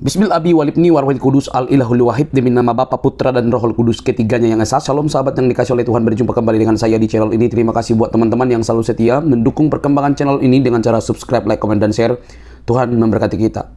Bismillah abi walibni warwahil kudus al ilahul wahid, demi nama Bapa, Putra dan Rohul Kudus ketiganya yang esa. Shalom sahabat yang dikasih oleh Tuhan, berjumpa kembali dengan saya di channel ini. Terima kasih buat teman-teman yang selalu setia mendukung perkembangan channel ini dengan cara subscribe, like, komen, dan share. Tuhan memberkati kita.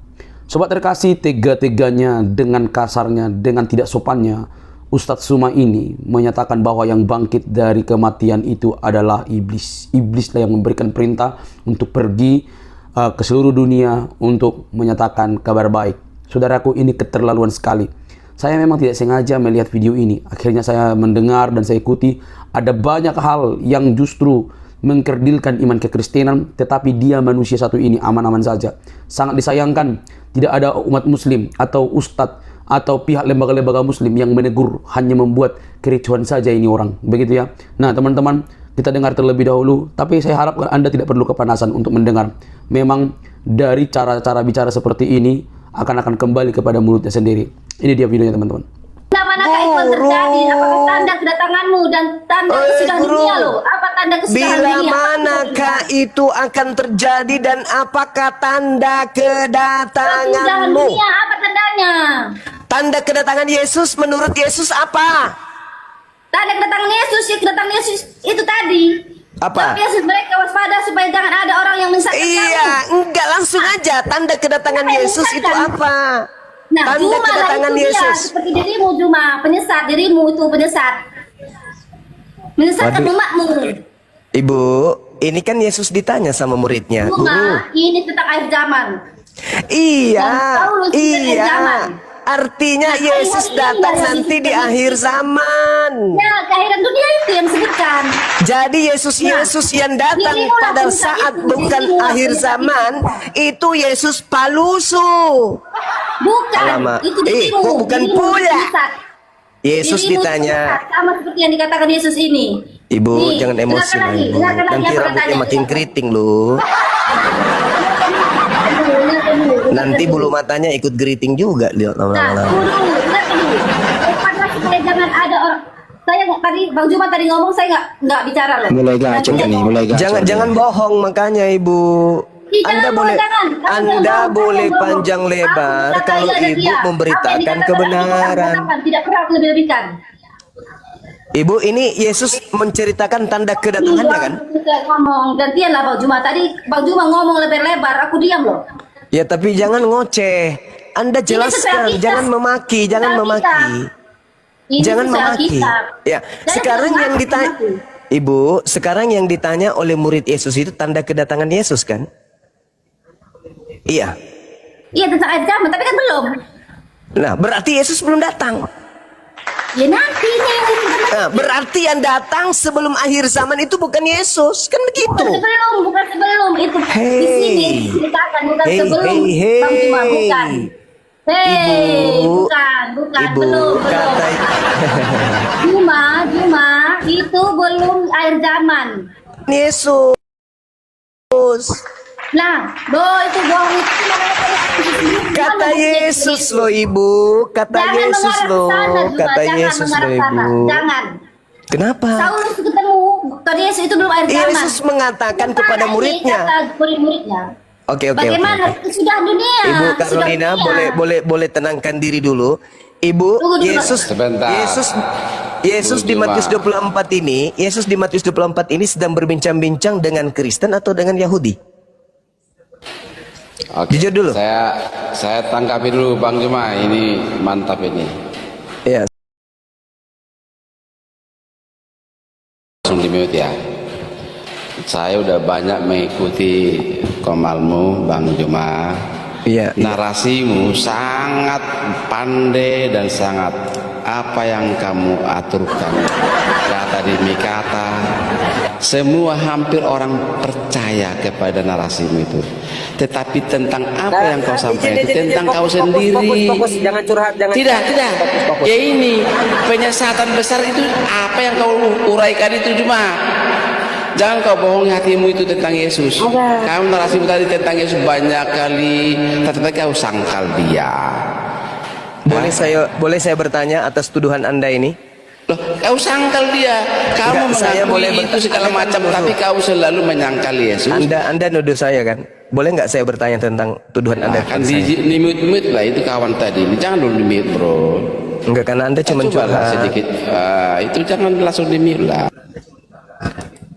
Sobat terkasih, tega-teganya, dengan kasarnya, dengan tidak sopannya, Ustadz Suma ini menyatakan bahwa yang bangkit dari kematian itu adalah iblis. Iblislah yang memberikan perintah untuk pergi ke seluruh dunia untuk menyatakan kabar baik. Saudaraku, ini keterlaluan sekali. Saya memang tidak sengaja melihat video ini. Akhirnya saya mendengar dan saya ikuti. Ada banyak hal yang justru mengkerdilkan iman kekristenan, tetapi dia manusia satu ini aman-aman saja. Sangat disayangkan tidak ada umat muslim atau ustadz atau pihak lembaga-lembaga muslim yang menegur, hanya membuat kericuhan saja ini orang. Begitu ya. Nah teman-teman, kita dengar terlebih dahulu, tapi saya harap Anda tidak perlu kepanasan untuk mendengar. Memang dari cara-cara bicara seperti ini akan kembali kepada mulutnya sendiri. Ini dia videonya teman-teman. Manakah itu yang terjadi? Apakah tanda kedatanganmu dan tanda kesudahan dunia lo? Apa tanda kesudahan dunia? Bila manakah itu akan terjadi dan apakah tanda kedatanganmu? Dunia, apa tandanya? Tanda kedatangan Yesus menurut Yesus apa? Tanda kedatangan Yesus, ya kedatangan Yesus itu tadi. Apa? Yesus mereka waspada supaya jangan ada orang yang menyesatkan Iya, enggak langsung aja. Tanda kedatangan Yesus itu apa? Nah, tanda kedatangan Yesus. Seperti dirimu Juma, penyesat, dirimu itu penyesat. Menyesatkan umatmu. Ibu, ini kan Yesus ditanya sama muridnya. Juma, ini tentang akhir zaman. Iya, Akhir zaman. Artinya Yesus datang nanti di akhir zaman. Ya, keakhiran dunia itu yang disebutkan. Jadi Yesus yang datang pada saat bukan akhir zaman, itu Yesus palusu. Bukan, Alamak. itu dirimu. Bukan dirimu pula. penyesat. Yesus Dirimu ditanya. penyesat, sama seperti yang dikatakan Yesus ini. Ibu, Nih, jangan emosi silakan lah, lagi, Ibu. silakan lagi Nanti apa rambutnya katanya. makin keriting loh. Nanti bulu matanya ikut geriting juga, lihat Nah, lama-lama. Supaya jangan ada orang. Saya tadi Bang Juma tadi ngomong, saya nggak bicara loh. Mulai gacor nih, mulai gacor. Jangan bohong makanya Ibu. Anda boleh panjang lebar kalau Ibu memberitakan kebenaran. Tidak pernah lebih-lebihkan. Ibu, ini Yesus menceritakan tanda kedatangannya kan? Ngomong gantian lah Bang Juma. Tadi Bang Juma ngomong lebar-lebar, aku diam loh. Ya tapi jangan ngoceh. Anda jelaskan, jangan memaki, jangan memaki. Jangan memaki. Ya, sekarang yang ditanya, Ibu, sekarang yang ditanya oleh murid Yesus itu tanda kedatangan Yesus kan? Iya. Iya, tentang akhir zaman, tapi kan belum. Nah, berarti Yesus belum datang. Ya nanti nih. Nah, berarti yang datang sebelum akhir zaman itu bukan Yesus, kan begitu? Bukan sebelum itu. Di sini dikatakan bukan sebelum. Bang Juma, bukan. Ibu, bukan, Ibu, belum. kata Juma, itu belum akhir zaman. Yesus. Nah, itu bohong itu. Kata Yesus loh Ibu, kata Yesus loh, kata Yesus loh Ibu. Jangan. Kenapa? Saulus ketemu, kata Yesus itu belum akhir zaman. Yesus mengatakan kepada muridnya. Oke. Bagaimana sudah dunia? Ibu Carolina, boleh tenangkan diri dulu. Ibu, Yesus di Matius 24 ini, Yesus di Matius 24 ini sedang berbincang-bincang dengan Kristen atau dengan Yahudi? Oke, jujur dulu. Saya tangkapi dulu Bang Juma, ini mantap ini. Iya. Langsung di-mute ya. Saya udah banyak mengikuti komalmu Bang Juma. Iya. Narasimu sangat pandai dan sangat apa yang kamu aturkan. Kata demi kata, semua hampir orang percaya kepada narasimu itu. Tetapi tentang apa yang kau sampaikan itu tentang kau sendiri. Fokus, jangan curhat, jangan. Tidak. Ya ini penyesatan besar itu apa yang kau uraikan itu cuma. Jangan kau bohongi hatimu itu tentang Yesus. Kamu narasimu tadi tentang Yesus banyak kali, tetapi kau sangkal dia. Boleh saya bertanya atas tuduhan Anda ini? Loh, kau sangkal dia. Kamu Enggak, saya boleh mengakui itu segala macam, tapi kau selalu menyangkal Yesus. Anda nuduh saya kan? Boleh nggak saya bertanya tentang tuduhan Anda? Kan di mute lah itu kawan tadi. Jangan dulu di mute, bro. Enggak, karena Anda cuma Coba lah curhat. sedikit. Itu jangan langsung di mute lah.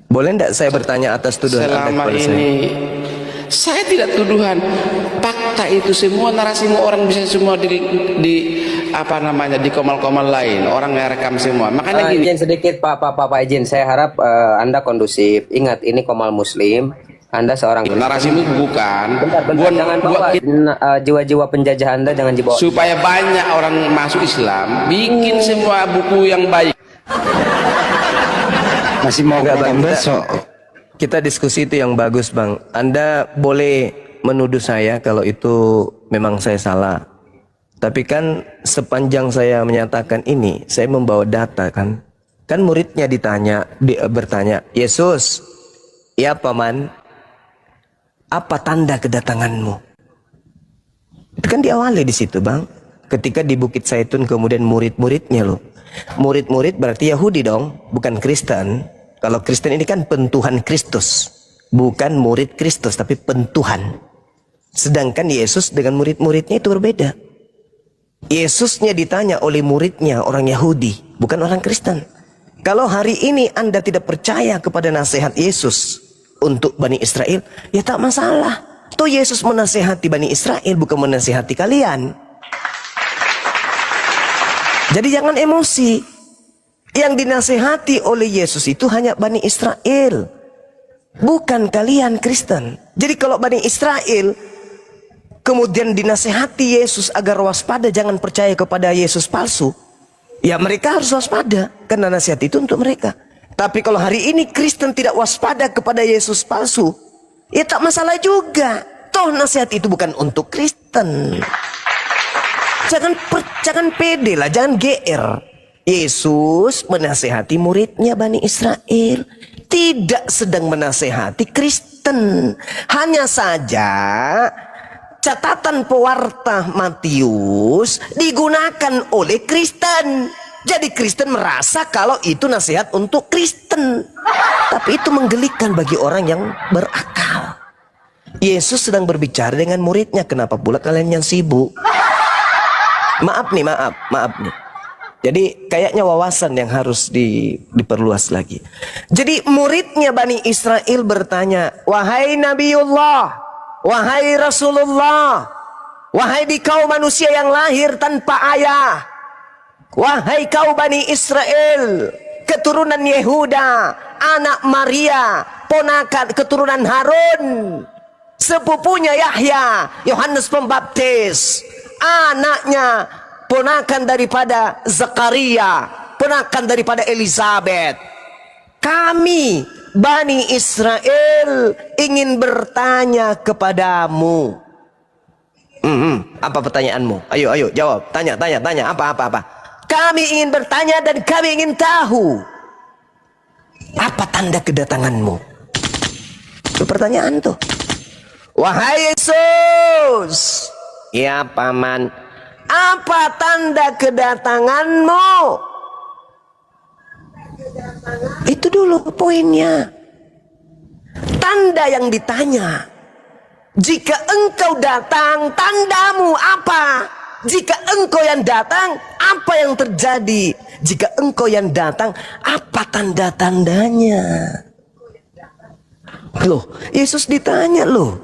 Boleh nggak saya bertanya atas tuduhan Anda Selama kepada ini saya tidak tuduhan. Fakta itu semua narasi orang bisa semua di apa namanya di komal-komal lain. Orang ngerekam semua. Makanya gini. Izin sedikit Pak izin. Saya harap Anda kondusif. Ingat ini Komal Muslim. Anda seorang Narasimu bukan. bentar, jangan bawa jiwa-jiwa penjajah Anda, jangan dibawa. Supaya banyak orang masuk Islam, bikin semua buku yang baik. Masih mau nggak Bang? Kita diskusi itu yang bagus Bang. Anda boleh menuduh saya kalau itu memang saya salah. Tapi kan sepanjang saya menyatakan ini, saya membawa data kan. Kan muridnya bertanya, Yesus, ya paman, apa tanda kedatanganmu? Itu kan diawali di situ Bang. Ketika di Bukit Zaitun kemudian murid-muridnya loh. Murid-murid berarti Yahudi dong, bukan Kristen. Kalau Kristen ini kan pentuhan Kristus, bukan murid Kristus tapi pentuhan. Sedangkan Yesus dengan murid-muridnya itu berbeda. Yesusnya ditanya oleh muridnya orang Yahudi, bukan orang Kristen. Kalau hari ini Anda tidak percaya kepada nasihat Yesus untuk Bani Israel, ya tak masalah. Toh Yesus menasihati Bani Israel, bukan menasihati kalian. Jadi jangan emosi. Yang dinasihati oleh Yesus itu hanya Bani Israel, bukan kalian Kristen. Jadi kalau Bani Israel kemudian dinasihati Yesus agar waspada, jangan percaya kepada Yesus palsu, ya mereka harus waspada, karena nasihat itu untuk mereka. Tapi kalau hari ini Kristen tidak waspada kepada Yesus palsu, ya tak masalah juga. Toh nasihat itu bukan untuk Kristen. Jangan pede lah, jangan GR. Yesus menasehati muridnya Bani Israel, tidak sedang menasehati Kristen. Hanya saja catatan pewarta Matius digunakan oleh Kristen. Jadi Kristen merasa kalau itu nasihat untuk Kristen. Tapi itu menggelikan bagi orang yang berakal. Yesus sedang berbicara dengan muridnya. Kenapa pula kalian yang sibuk? Maaf nih. Jadi kayaknya wawasan yang harus diperluas lagi. Jadi muridnya Bani Israel bertanya, wahai Nabiullah, wahai Rasulullah, wahai kau manusia yang lahir tanpa ayah, wahai kau Bani Israel, keturunan Yehuda, anak Maria, ponakan keturunan Harun, sepupunya Yahya, Yohanes Pembaptis, anaknya ponakan daripada Zakaria, ponakan daripada Elizabeth. Kami Bani Israel ingin bertanya kepadamu. Apa pertanyaanmu? Ayo jawab. Tanya. Apa? Kami ingin bertanya dan kami ingin tahu, apa tanda kedatanganmu? Itu pertanyaan tuh. Wahai Yesus, ya paman, apa tanda kedatanganmu? Itu dulu poinnya. Tanda yang ditanya. Jika engkau datang, tandamu apa? Jika engkau yang datang, apa yang terjadi? Jika engkau yang datang, apa tanda-tandanya? Loh, Yesus ditanya loh.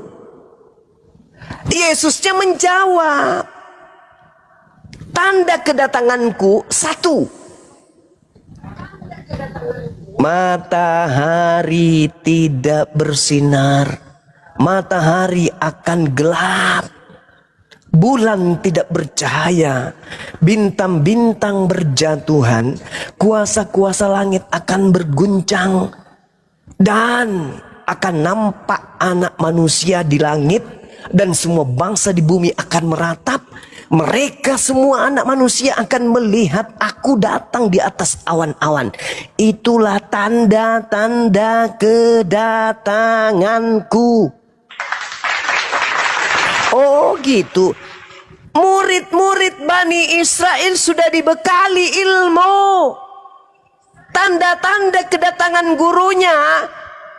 Yesusnya menjawab. Tanda kedatanganku satu, matahari tidak bersinar, matahari akan gelap, bulan tidak bercahaya, bintang-bintang berjatuhan, kuasa-kuasa langit akan berguncang, dan akan nampak anak manusia di langit, dan semua bangsa di bumi akan meratap. Mereka semua anak manusia akan melihat aku datang di atas awan-awan. Itulah tanda-tanda kedatanganku. Oh gitu. Murid-murid Bani Israel sudah dibekali ilmu. Tanda-tanda kedatangan gurunya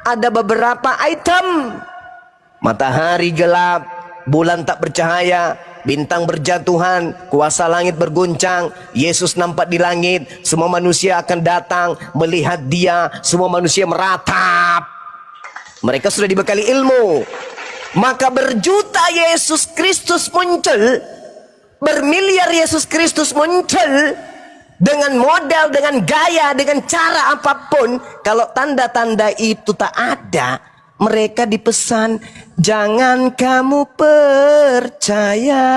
ada beberapa item. Matahari gelap, bulan tak bercahaya, bintang berjatuhan, kuasa langit berguncang, Yesus nampak di langit, semua manusia akan datang melihat dia, semua manusia meratap. Mereka sudah dibekali ilmu. Maka berjuta Yesus Kristus muncul, bermiliar Yesus Kristus muncul, dengan modal, dengan gaya, dengan cara apapun. Kalau tanda-tanda itu tak ada, mereka dipesan, jangan kamu percaya.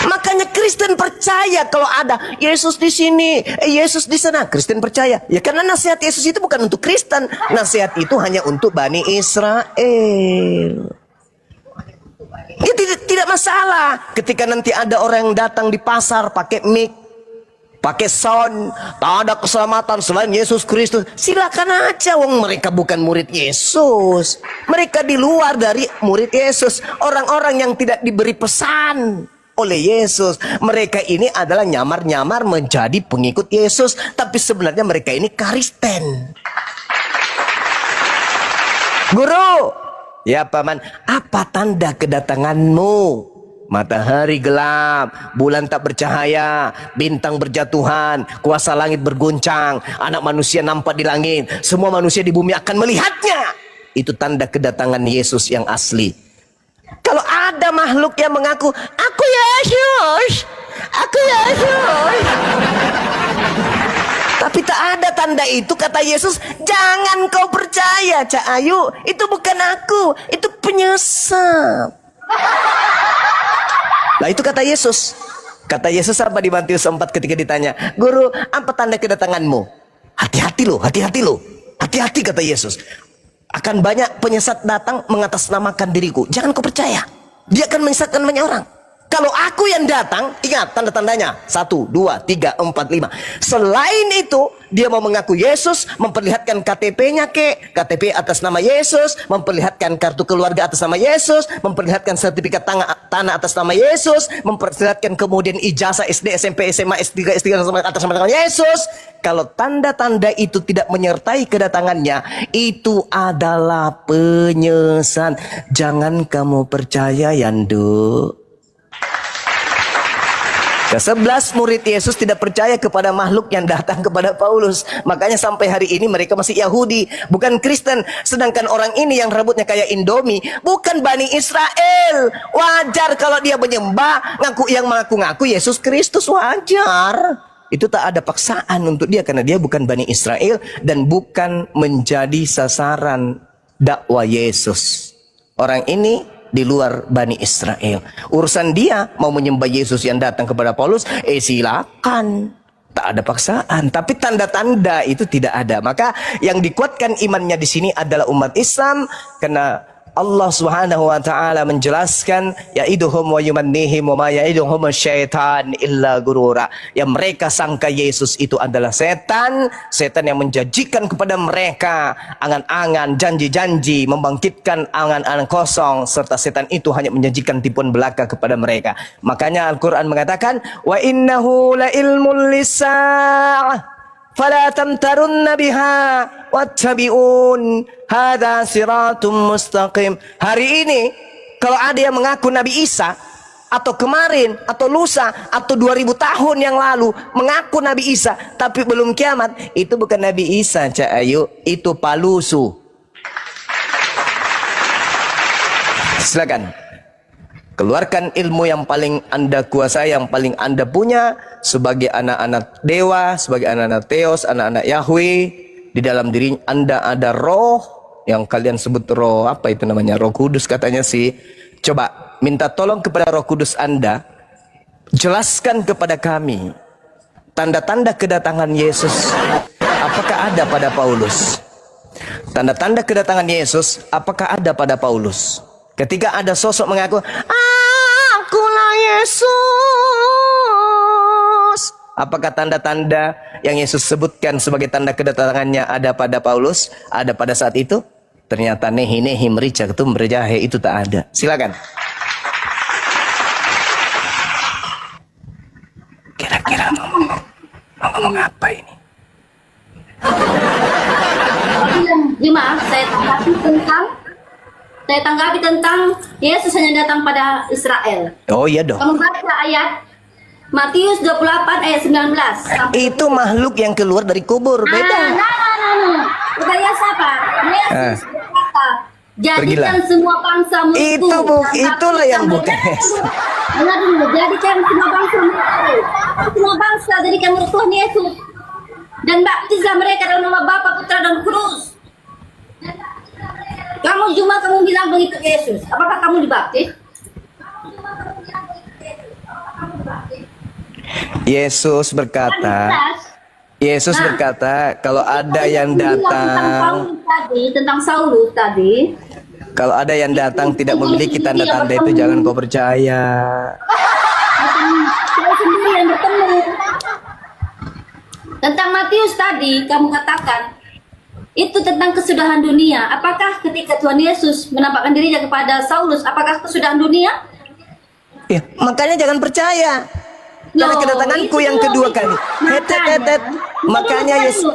Makanya Kristen percaya kalau ada Yesus di sini, Yesus di sana. Kristen percaya. Ya karena nasihat Yesus itu bukan untuk Kristen. Nasihat itu hanya untuk Bani Israel. Ya, tidak masalah. Ketika nanti ada orang yang datang di pasar pakai mic, pakai sound, tak ada keselamatan selain Yesus Kristus, silakan aja. Wong mereka bukan murid Yesus, mereka di luar dari murid Yesus, orang-orang yang tidak diberi pesan oleh Yesus. Mereka ini adalah nyamar-nyamar menjadi pengikut Yesus, tapi sebenarnya mereka ini Kristen. Guru, ya paman, apa tanda kedatanganmu? Matahari gelap, bulan tak bercahaya, bintang berjatuhan, kuasa langit berguncang, anak manusia nampak di langit, semua manusia di bumi akan melihatnya. Itu tanda kedatangan Yesus yang asli. Kalau ada makhluk yang mengaku, aku Yesus, aku Yesus, tapi tak ada tanda itu, kata Yesus, jangan kau percaya, Cak Ayu, itu bukan aku, itu penyesat. Nah itu kata Yesus. Kata Yesus apa di Matius 4 ketika ditanya, Guru, apa tanda kedatanganmu? Hati-hati loh, hati-hati loh. Hati-hati kata Yesus. Akan banyak penyesat datang mengatasnamakan diriku. Jangan kau percaya. Dia akan menyesatkan banyak orang. Kalau aku yang datang, ingat tanda-tandanya. 1, 2, 3, 4, 5. Selain itu, dia mau mengaku Yesus, memperlihatkan KTP-nya KTP atas nama Yesus, memperlihatkan kartu keluarga atas nama Yesus, memperlihatkan sertifikat tanah atas nama Yesus, memperlihatkan kemudian ijazah SD, SMP, SMA, S3, S3 atas nama Yesus. Kalau tanda-tanda itu tidak menyertai kedatangannya, itu adalah penyesalan. Jangan kamu percaya, Yandu. Ke-11 murid Yesus tidak percaya kepada makhluk yang datang kepada Paulus. Makanya sampai hari ini mereka masih Yahudi, bukan Kristen. Sedangkan orang ini yang rambutnya kayak Indomie, bukan Bani Israel. Wajar kalau dia menyembah, yang mengaku-ngaku Yesus Kristus, wajar. Itu tak ada paksaan untuk dia, karena dia bukan Bani Israel dan bukan menjadi sasaran dakwah Yesus. Orang ini di luar Bani Israel. Urusan dia mau menyembah Yesus yang datang kepada Paulus, silakan. Tak ada paksaan, tapi tanda-tanda itu tidak ada. Maka yang dikuatkan imannya di sini adalah umat Islam, karena Allah Subhanahu wa taala menjelaskan, ya'iduhum wa yumannihim wa ma ya'iduhum syaitan illa gurura. Yang mereka sangka Yesus itu adalah setan, setan yang menjanjikan kepada mereka angan-angan, janji-janji, membangkitkan angan-angan kosong, serta setan itu hanya menjanjikan tipuan belaka kepada mereka. Makanya Al-Qur'an mengatakan, wa innahu la ilmul lis-sa'ah fala tamtarunna biha wattabi'un hadza siratum mustaqim. Hari ini kalau ada yang mengaku Nabi Isa, atau kemarin, atau lusa, atau 2000 tahun yang lalu mengaku Nabi Isa tapi belum kiamat, itu bukan Nabi Isa, Cak Ayu, itu palusu. Silakan keluarkan ilmu yang paling Anda kuasai, yang paling Anda punya sebagai anak-anak dewa, sebagai anak-anak Theos, anak-anak Yahweh. Di dalam diri Anda ada roh yang kalian sebut roh, apa itu namanya? Roh Kudus katanya sih. Coba minta tolong kepada Roh Kudus Anda, jelaskan kepada kami tanda-tanda kedatangan Yesus. Apakah ada pada Paulus? Tanda-tanda kedatangan Yesus apakah ada pada Paulus? Ketika ada sosok mengaku, akulah Yesus. Apakah tanda-tanda yang Yesus sebutkan sebagai tanda kedatangannya ada pada Paulus? Ada pada saat itu? Ternyata nehi merica ketum berjahe itu tak ada. Silakan. Kira-kira ngomong apa ini? Maaf, saya tanggapi tentang Yesus hanya datang pada Israel. Oh iya dong. Kamu baca ayat Matius 28 ayat 19. Itu makhluk yang keluar dari kubur. Beda. Bukannya siapa? Yesus berkata, jadikan Pergilah. semua bangsa muridku. Itulah yang bukan. Dengar dulu, jadikan semua bangsa muridku. Semua bangsa jadikan murid Tuhan Yesus. Dan baptislah mereka dalam nama Bapa, Putra, dan Kudus. Kamu bilang begitu ke Yesus. Apakah kamu dibaptis? Yesus berkata, kalau ada yang datang, Tentang Saulus tadi. kalau ada yang datang tidak memiliki tanda-tanda itu, jangan kau percaya. Saya sendiri yang bertemu. Tentang Matius tadi, kamu katakan itu tentang kesudahan dunia. Apakah ketika Tuhan Yesus menampakkan dirinya kepada Saulus, apakah kesudahan dunia? Ya, makanya jangan percaya. Karena kedatanganku yang kedua kali. Makanya Yesus.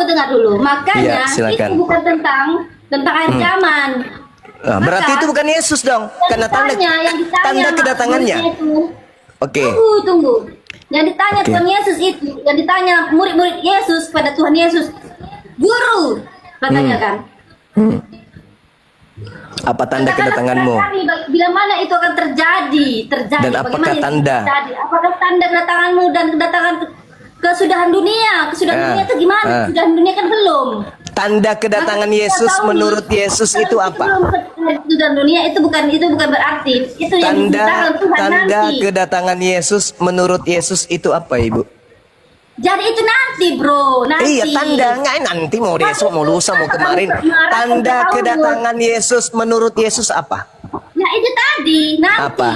Dengar dulu. Makanya Ya, silakan. itu bukan tentang akhir zaman. Nah, berarti itu bukan Yesus dong. Karena tanda kedatangannya. Oke. Tunggu. Yang ditanya Tuhan Yesus itu, yang ditanya murid-murid Yesus pada Tuhan Yesus, Guru, katanya kan. Apa tanda kedatanganmu? Bila mana itu akan terjadi? Dan apakah tanda? Apakah tanda kedatanganmu dan kedatangan kesudahan dunia? Kesudahan dunia itu gimana? Kesudahan dunia kan belum. Tanda kedatangan Yesus menurut Yesus itu apa? Kesudahan dunia itu bukan berarti itu yang diceritakan Tuhan Tanda nanti. kedatangan Yesus menurut Yesus itu apa, Ibu? Jadi itu nanti, bro. Nanti. Iya, tanda nggak nanti mau besok mau lusa mau kemarin. Tanda kedatangan Yesus menurut Yesus apa? Nah itu tadi nanti. Apa?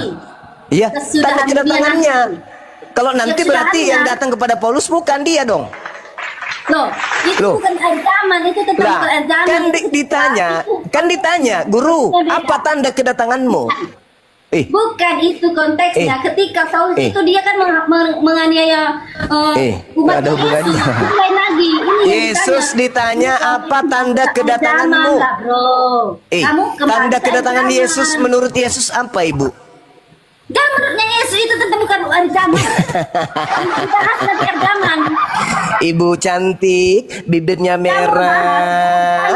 Iya, tanda kedatangannya. Kalau nanti berarti yang datang kepada Paulus bukan dia dong. Loh, itu bukan akhir zaman, itu tetap Lah, bukan akhir zaman. kan ditanya, Guru, apa tanda kedatanganmu? Bukan itu konteksnya. Ketika Saulus itu dia kan menganiaya umat ada hubungannya. Yesus. Lain lagi. Ini Yesus ditanya apa tanda kedatanganmu? Tanda kedatangan Yesus menurut Yesus apa, Ibu? Dan menurutnya Yesus itu tetap bukan akhir zaman. Kita harus nanti akhir zaman. Ibu cantik, bibirnya merah.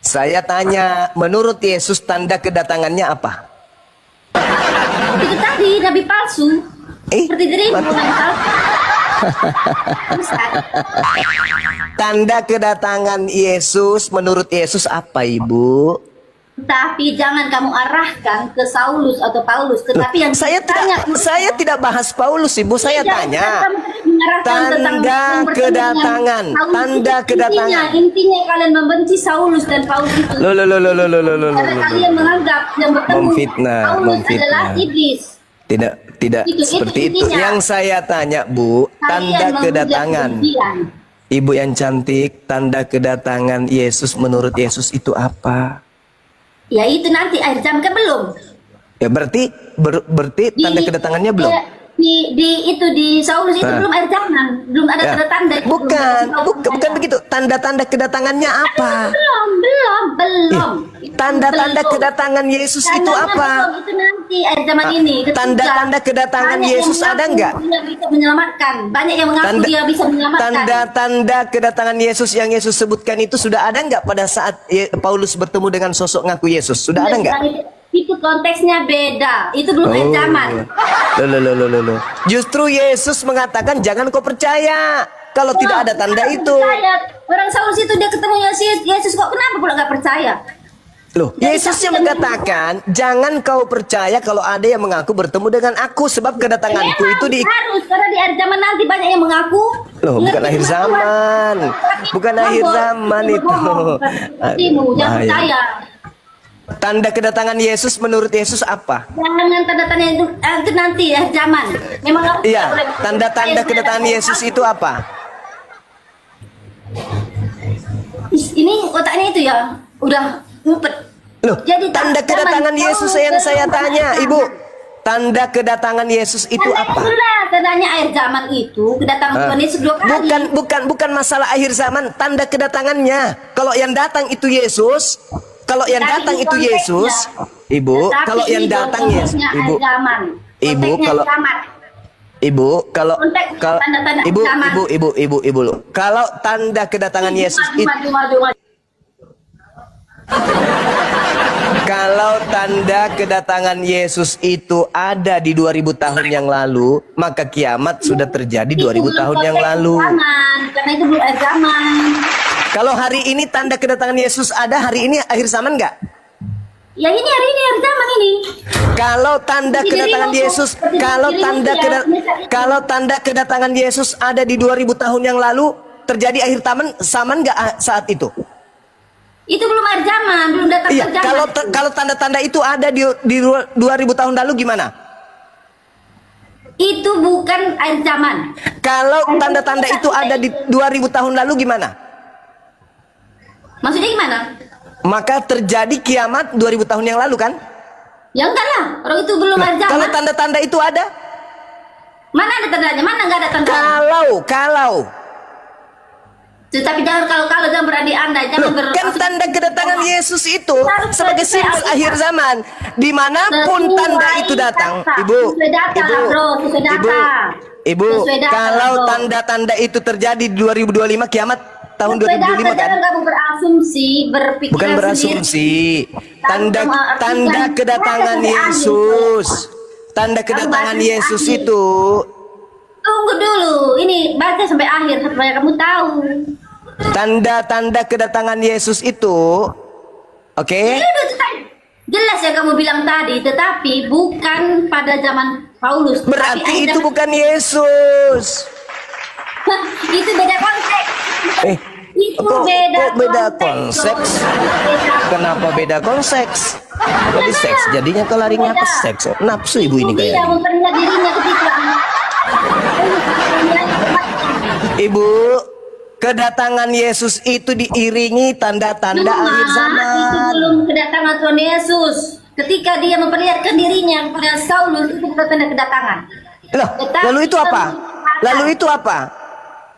Saya tanya, menurut Yesus tanda kedatangannya apa? Itu tadi nabi palsu. Seperti dirimu nabi palsu. Tanda kedatangan Yesus menurut Yesus apa, Ibu? Tapi jangan kamu arahkan ke Saulus atau Paulus, tetapi yang saya tidak bahas Paulus, Ibu. Saya tanya tanda kedatangan, Intinya kalian membenci Saulus dan Paulus itu. Karena kalian menganggap yang bertemu Paulus adalah iblis. Tidak seperti itu. Yang saya tanya, Bu, tanda kedatangan. Ibu yang cantik, tanda kedatangan Yesus menurut Yesus itu apa? Ya itu nanti akhir zaman kan belum. Ya berarti tanda kedatangannya belum. Di Saulus itu belum akhir zaman, belum ada tanda-tanda. Bukan begitu. Tanda-tanda kedatangannya apa? Belum. Tanda-tanda kedatangan Yesus itu apa? Itu nanti akhir zaman ini. Tanda-tanda kedatangan Yesus ada nggak? Dia bisa menyelamatkan. Banyak yang mengaku dia bisa menyelamatkan. Tanda-tanda kedatangan Yesus yang Yesus sebutkan itu sudah ada nggak pada saat Paulus bertemu dengan sosok ngaku Yesus? Sudah ada nggak? Itu konteksnya beda. Itu belum akhir zaman. Loh. Justru Yesus mengatakan jangan kau percaya kalau tidak ada tanda itu. Orang Saulus itu dia ketemu Yesus kok kenapa pula nggak percaya? Loh, Yesus yang mengatakan jangan kau percaya kalau ada yang mengaku bertemu dengan aku sebab kedatanganku itu harus karena di akhir zaman nanti banyak yang mengaku. Loh, bukan akhir zaman. Bukan akhir zaman itu. Jangan percaya. Tanda kedatangan Yesus menurut Yesus apa? Jangan tanda-tanda itu nanti ya zaman. Memang iya, tanda-tanda kedatangan Yesus itu apa? Ini otaknya itu ya udah ngumpet. Loh, jadi tanda kedatangan Yesus yang saya tanya, Ibu. tanda kedatangan Yesus itu apa? Itulah tandanya akhir zaman itu, kedatangan Tuhan Yesus 2 kali. Bukan masalah akhir zaman, tanda kedatangannya. Kalau yang datang itu Yesus, kalau yang Tetapi datang di itu konteksnya. Yesus, Ibu, Tetapi kalau yang ini datang Yesus, konteksnya Ibu, akhir zaman. Ibu, Konteksnya kalau zaman. Ibu, kalau Konteks tanda-tanda Ibu, zaman. Ibu, kalau tanda kedatangan Yesus itu, Maju. kalau tanda kedatangan Yesus itu ada di 2000 tahun yang lalu, maka kiamat sudah terjadi 2000 tahun yang lalu. Karena itu belum akhir zaman. Kalau hari ini tanda kedatangan Yesus ada, hari ini akhir zaman nggak? Ya ini hari ini akhir zaman ini. Kalau tanda kedatangan Yesus, kalau tanda kedatangan Yesus ada di 2000 tahun yang lalu, terjadi akhir zaman nggak saat itu? Itu belum akhir zaman, belum datang Iya, akhir zaman. kalau tanda-tanda itu ada di 2000 tahun lalu gimana? Itu bukan akhir zaman. Kalau tanda-tanda itu ada di 2000 tahun lalu gimana? Maksudnya gimana? Maka terjadi kiamat 2000 tahun yang lalu kan? Ya enggak lah, orang itu belum akhir zaman. Kalau tanda-tanda itu ada? Mana ada tandanya? Mana enggak ada tanda? Kalau Tetapi jangan kalau jangan berani Anda, jangan Loh, kan tanda kedatangan Yesus itu sebagai simbol akhir zaman. Dimanapun tanda itu datang, Ibu, kalau tanda-tanda itu terjadi di 2025 kiamat tahun 2025 kan? Jangan kamu berasumsi, berpikir Bukan berasumsi. Tanda kedatangan Yesus. Tanda kedatangan Yesus itu. Tunggu dulu, ini baca sampai akhir supaya kamu tahu. Tanda-tanda kedatangan Yesus itu, oke? Jelas yang kamu bilang tadi, tetapi bukan pada zaman Paulus. Berarti itu bukan Yesus. Itu beda konteks. Itu Kok beda konsep? Kenapa beda konsep? Tadi seks, jadinya kau larinya ke seks. Nafsu ibu ini Dia kayaknya. memperlihat dirinya ketika Ibu, kedatangan Yesus itu diiringi tanda-tanda akhir Itu zaman. belum kedatangan Tuhan Yesus. Ketika dia memperlihatkan dirinya kepada Saulus, itu bukan tanda kedatangan. Loh, lalu itu apa? Lalu itu apa?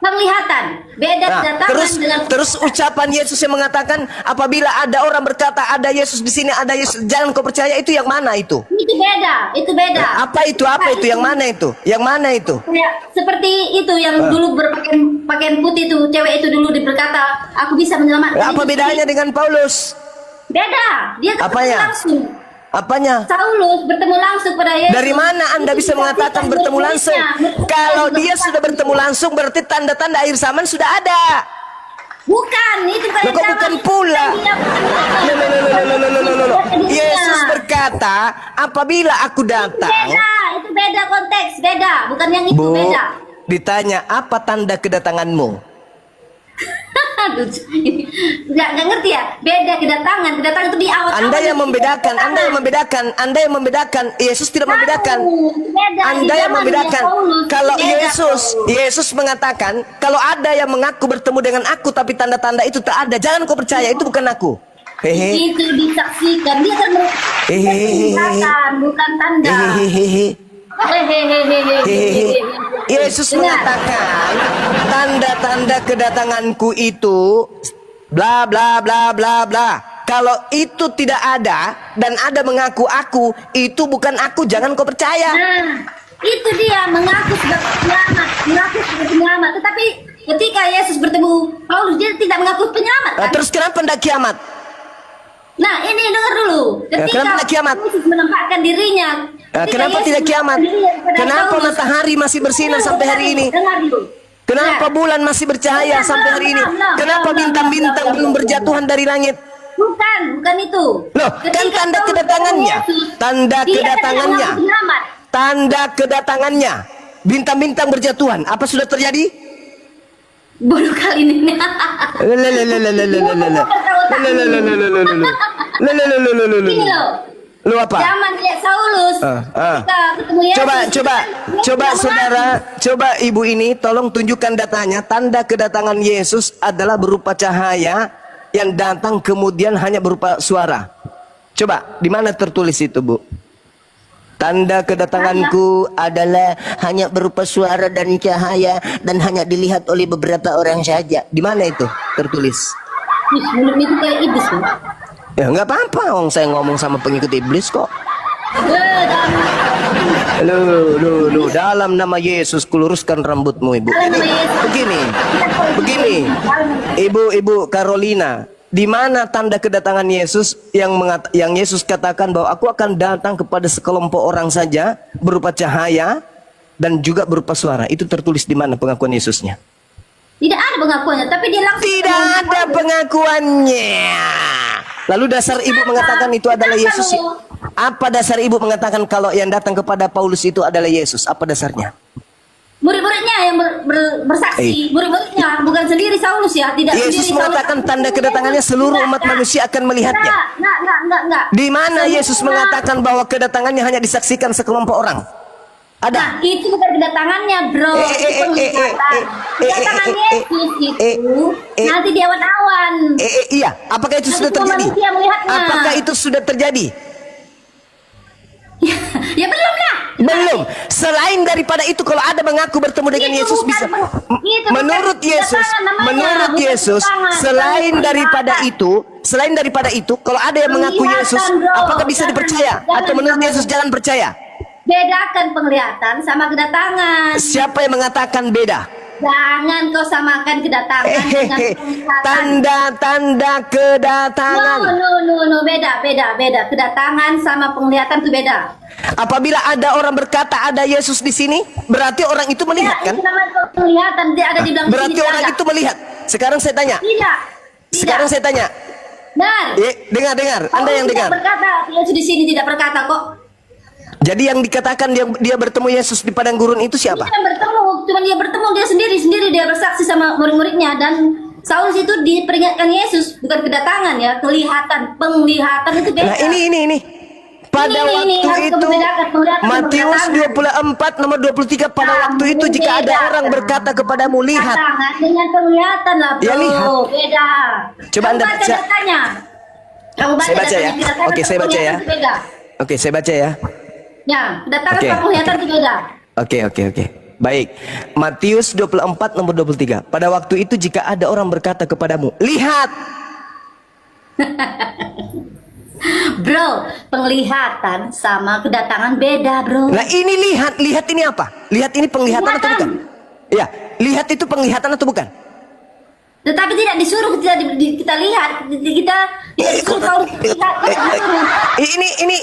Penglihatan. Beda Nah, kedatangan dengan terus ucapan Yesus yang mengatakan apabila ada orang berkata ada Yesus di sini, ada Yesus, jangan kau percaya, itu yang mana itu? itu beda, itu beda. Apa itu? Apa itu? Yang mana itu? Yang mana itu? Ya, seperti itu yang dulu berpakaian putih itu, cewek itu dulu berkata, aku bisa menyelamatkan. Apa bedanya dengan Paulus? Beda. Dia Apanya? langsung. Apanya? Saulus bertemu langsung pada Yesus. Dari mana Anda bisa mengatakan bertemu langsung? Kalau dia sudah bertemu langsung berarti tanda-tanda akhir zaman sudah ada. Bukan, itu bukan. Loh, kok bukan pula? Loh. Yesus berkata, apabila aku datang. Beda, itu beda konteks, beda. Bukan yang itu, Bu, beda. ditanya apa tanda kedatanganmu? Aduh, nggak ngerti ya. Beda kedatangan itu di awal. Anda yang membedakan, Anda yang membedakan. Yesus tidak membedakan. Anda yang membedakan. Kalau Yesus mengatakan, kalau ada yang mengaku bertemu dengan aku tapi tanda-tanda itu tak ada, jangan kau percaya, itu bukan aku. Hehe. Itu disaksikan, dia kan bukan tanda. Yesus mengatakan tanda-tanda kedatanganku itu bla bla bla bla bla. Kalau itu tidak ada dan ada mengaku aku, itu bukan aku, jangan kau percaya. Nah, itu dia mengaku sebagai penyelamat, tetapi ketika Yesus bertemu Paulus, dia tidak mengaku penyelamat. Nah, Kan? terus kenapa tidak kiamat? Nah, ini dengar dulu. Ya, kenapa tidak kiamat? Yesus menempatkan dirinya. Nah, ketika kenapa Yesus tidak kiamat? menempatkan dirinya kepada Kenapa Paulus, matahari masih bersinar sampai hari ini? Dengar dulu. Kenapa Nah, bulan masih bercahaya sampai hari ini? Kenapa bintang-bintang belum berjatuhan dari langit? bukan itu. Loh, kan tanda Paulus kedatangannya. bertemu Yesus, Tanda dia kedatangannya. tidak mengaku penyelamat. Tanda kedatangannya. Bintang-bintang berjatuhan. Apa sudah terjadi? Bodoh kali ini. Ini loh. Lu apa? Zaman lihat Saulus. Kita ketemu Yesus. Coba saudara, coba ibu ini tolong tunjukkan datanya. Tanda kedatangan Yesus adalah berupa cahaya yang datang kemudian hanya berupa suara. Coba, di mana tertulis itu, Bu? Tanda kedatanganku adalah hanya berupa suara dan cahaya dan hanya dilihat oleh beberapa orang saja. Di mana itu tertulis? Mulut itu kayak iblis loh. Ya nggak apa-apa, saya ngomong sama pengikut iblis kok. Lu, dalam nama Yesus kuluruskan rambutmu, Ibu. Begini, Ibu Carolina, di mana tanda kedatangan Yesus yang Yesus katakan bahwa aku akan datang kepada sekelompok orang saja berupa cahaya dan juga berupa suara. Itu tertulis di mana pengakuan Yesusnya? Tidak ada pengakuannya, tapi dia langsung. Tidak ada pengakuannya. Lalu dasar Ibu mengatakan itu adalah Yesus. Apa dasar Ibu mengatakan kalau yang datang kepada Paulus itu adalah Yesus? Apa dasarnya? Murid-muridnya yang bersaksi, murid-muridnya, bukan sendiri Saulus ya, tidak Yesus sendiri mengatakan Saulus. tanda kedatangannya seluruh umat manusia akan melihatnya. Enggak. Di mana Yesus mengatakan bahwa kedatangannya hanya disaksikan sekelompok orang? Ada. Nah, itu bukan kedatangannya, bro. Itu penglihatan. Kedatangan Yesus itu nanti di awan-awan. Iya. Apakah itu sudah semua terjadi? manusia melihatnya. Apakah itu sudah terjadi? Ya belum lah. Belum. Selain daripada itu, kalau ada mengaku bertemu dengan Itu Yesus bukan bisa. itu Menurut bukan Yesus, kedatangan namanya, menurut bukan Yesus, kedatangan, selain bukan daripada itu, kalau ada yang mengaku Penglihatan, Yesus, bro. apakah bisa dipercaya? Atau menurut Yesus jangan percaya? Bedakan penglihatan sama kedatangan. Siapa yang mengatakan beda? Jangan kau samakan kedatangan dengan penglihatan. Tanda-tanda kedatangan. No, beda. Kedatangan sama penglihatan itu beda. Apabila ada orang berkata ada Yesus di sini, berarti orang itu melihat kan? Itu namanya penglihatan, dia ada di dalam Berarti sini, orang tidak itu melihat. Sekarang saya tanya. Tidak. Sekarang saya tanya. Benar. Dengar. Anda yang dengar. Tidak berkata, Yesus di sini tidak berkata kok. Jadi yang dikatakan dia bertemu Yesus di padang gurun itu siapa? Dia bertemu dia sendiri dia bersaksi sama murid-muridnya, dan Saulus itu diperingatkan Yesus, bukan kedatangan ya, penglihatan itu beda. Nah ini. Pada waktu harus itu membedakan penglihatan dan Matius kedatangan. 24 nomor 23 pada waktu itu jika ada orang berkata kepadamu lihat. Kedatangan dengan penglihatan lah, bro. Ya, lihat. Beda. Coba Anda baca baca. datanya. Kamu baca Saya baca ya. datanya, kedatangan Oke, dan saya baca ya. penglihatan itu beda. Oke, saya baca ya. Ya, kedatangan Oke. sama penglihatan itu beda. Oke. Baik. Matius 24 nomor 23. Pada waktu itu jika ada orang berkata kepadamu, lihat. Bro, penglihatan sama kedatangan beda, bro. Nah ini lihat ini apa? Lihat ini penglihatan atau bukan? Ya, lihat itu penglihatan atau bukan? Tetapi tidak disuruh kita lihat, kita disuruh Paulus lihat. Ini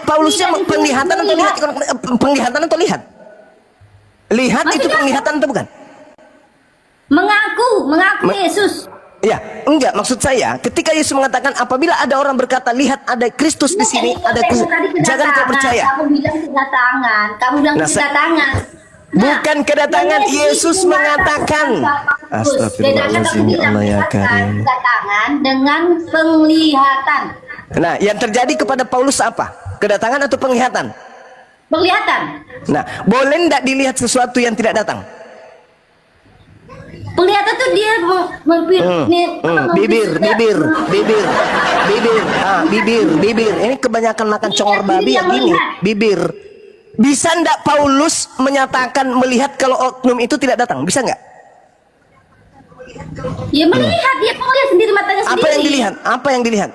Paulusnya penglihatan atau lihat? Penglihatan atau lihat? Lihat itu Maksudnya penglihatan atau bukan? Mengaku Yesus. Ya, enggak, maksud saya ketika Yesus mengatakan apabila ada orang berkata lihat ada Kristus di sini, ada Kristus, jangan kau percaya. Kamu bilang Nah, kedatangan. Bukan kedatangan, Yesus mengatakan. Astagfirullahaladzim, ya Allah ya Karim. Kedatangan dengan penglihatan. Nah, yang terjadi kepada Paulus apa? Kedatangan atau penglihatan? Penglihatan. Nah, boleh enggak dilihat sesuatu yang tidak datang? Penglihatan tuh dia bibir. Ini kebanyakan makan congor babi ya gini, bibir. Bisa ndak Paulus menyatakan melihat kalau oknum itu tidak datang? Bisa nggak? Ya melihat, dia melihat sendiri matanya sendiri. Apa yang dilihat?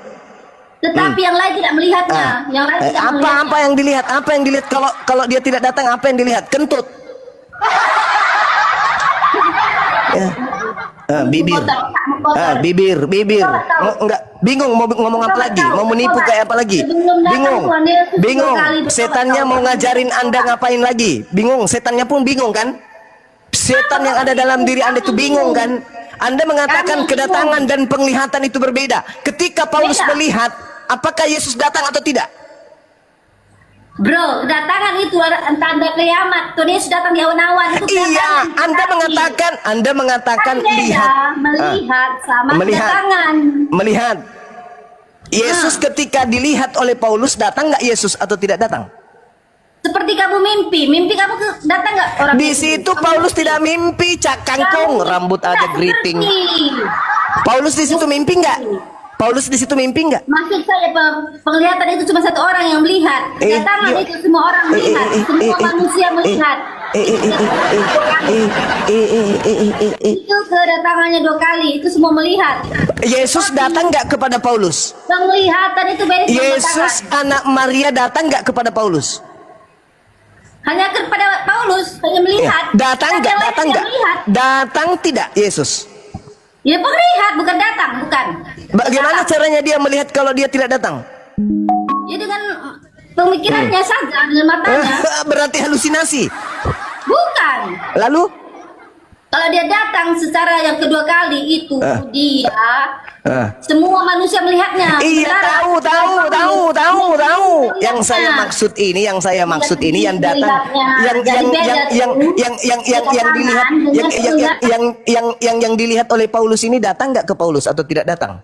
Tetapi yang lain tidak melihatnya. Yang lain tidak melihatnya. Apa yang dilihat? Apa yang dilihat kalau dia tidak datang? Apa yang dilihat? Kentut. Ya. Bibir. Enggak, bingung mau ngomong apa lagi? Mau menipu kayak apa lagi? Bingung. Setannya mau ngajarin Anda ngapain lagi? Bingung. Setannya pun bingung kan? Setan yang ada dalam diri Anda itu bingung kan? Anda mengatakan kedatangan dan penglihatan itu berbeda. Ketika Paulus melihat, apakah Yesus datang atau tidak? Bro, kedatangan itu tanda kiamat. Tuh Yesus datang di awan-awan. Iya, Anda mengatakan lihat. Melihat sama kedatangan. Melihat. Yesus ketika dilihat oleh Paulus datang nggak Yesus atau tidak datang? Seperti kamu mimpi kamu datang nggak orang? Di situ Paulus tidak mimpi, cak kangkung, rambut aja geriting. Paulus di situ mimpi nggak? Paulus di situ mimpi nggak? Maksud saya penglihatan itu cuma satu orang yang melihat. Kedatangan itu semua orang melihat. Semua manusia melihat. Itu kedatangannya 2 kali. Itu semua melihat. Yesus datang nggak kepada Paulus? Penglihatan itu beda dengan Yesus anak Maria datang nggak kepada Paulus? hanya kepada Paulus, hanya melihat. Datang nggak? Yang lain Datang tidak nggak? melihat. Datang tidak Yesus? Ya penglihat, bukan datang, bukan. Bagaimana caranya dia melihat kalau dia tidak datang? Ya dengan pemikirannya saja, dengan matanya. Berarti halusinasi. Bukan. Lalu? Kalau dia datang secara yang kedua kali itu dia semua manusia melihatnya. Iya, Sementara tahu. Yang saya maksud ini, yang datang, yang dilihat oleh Paulus ini datang nggak ke Paulus atau tidak datang?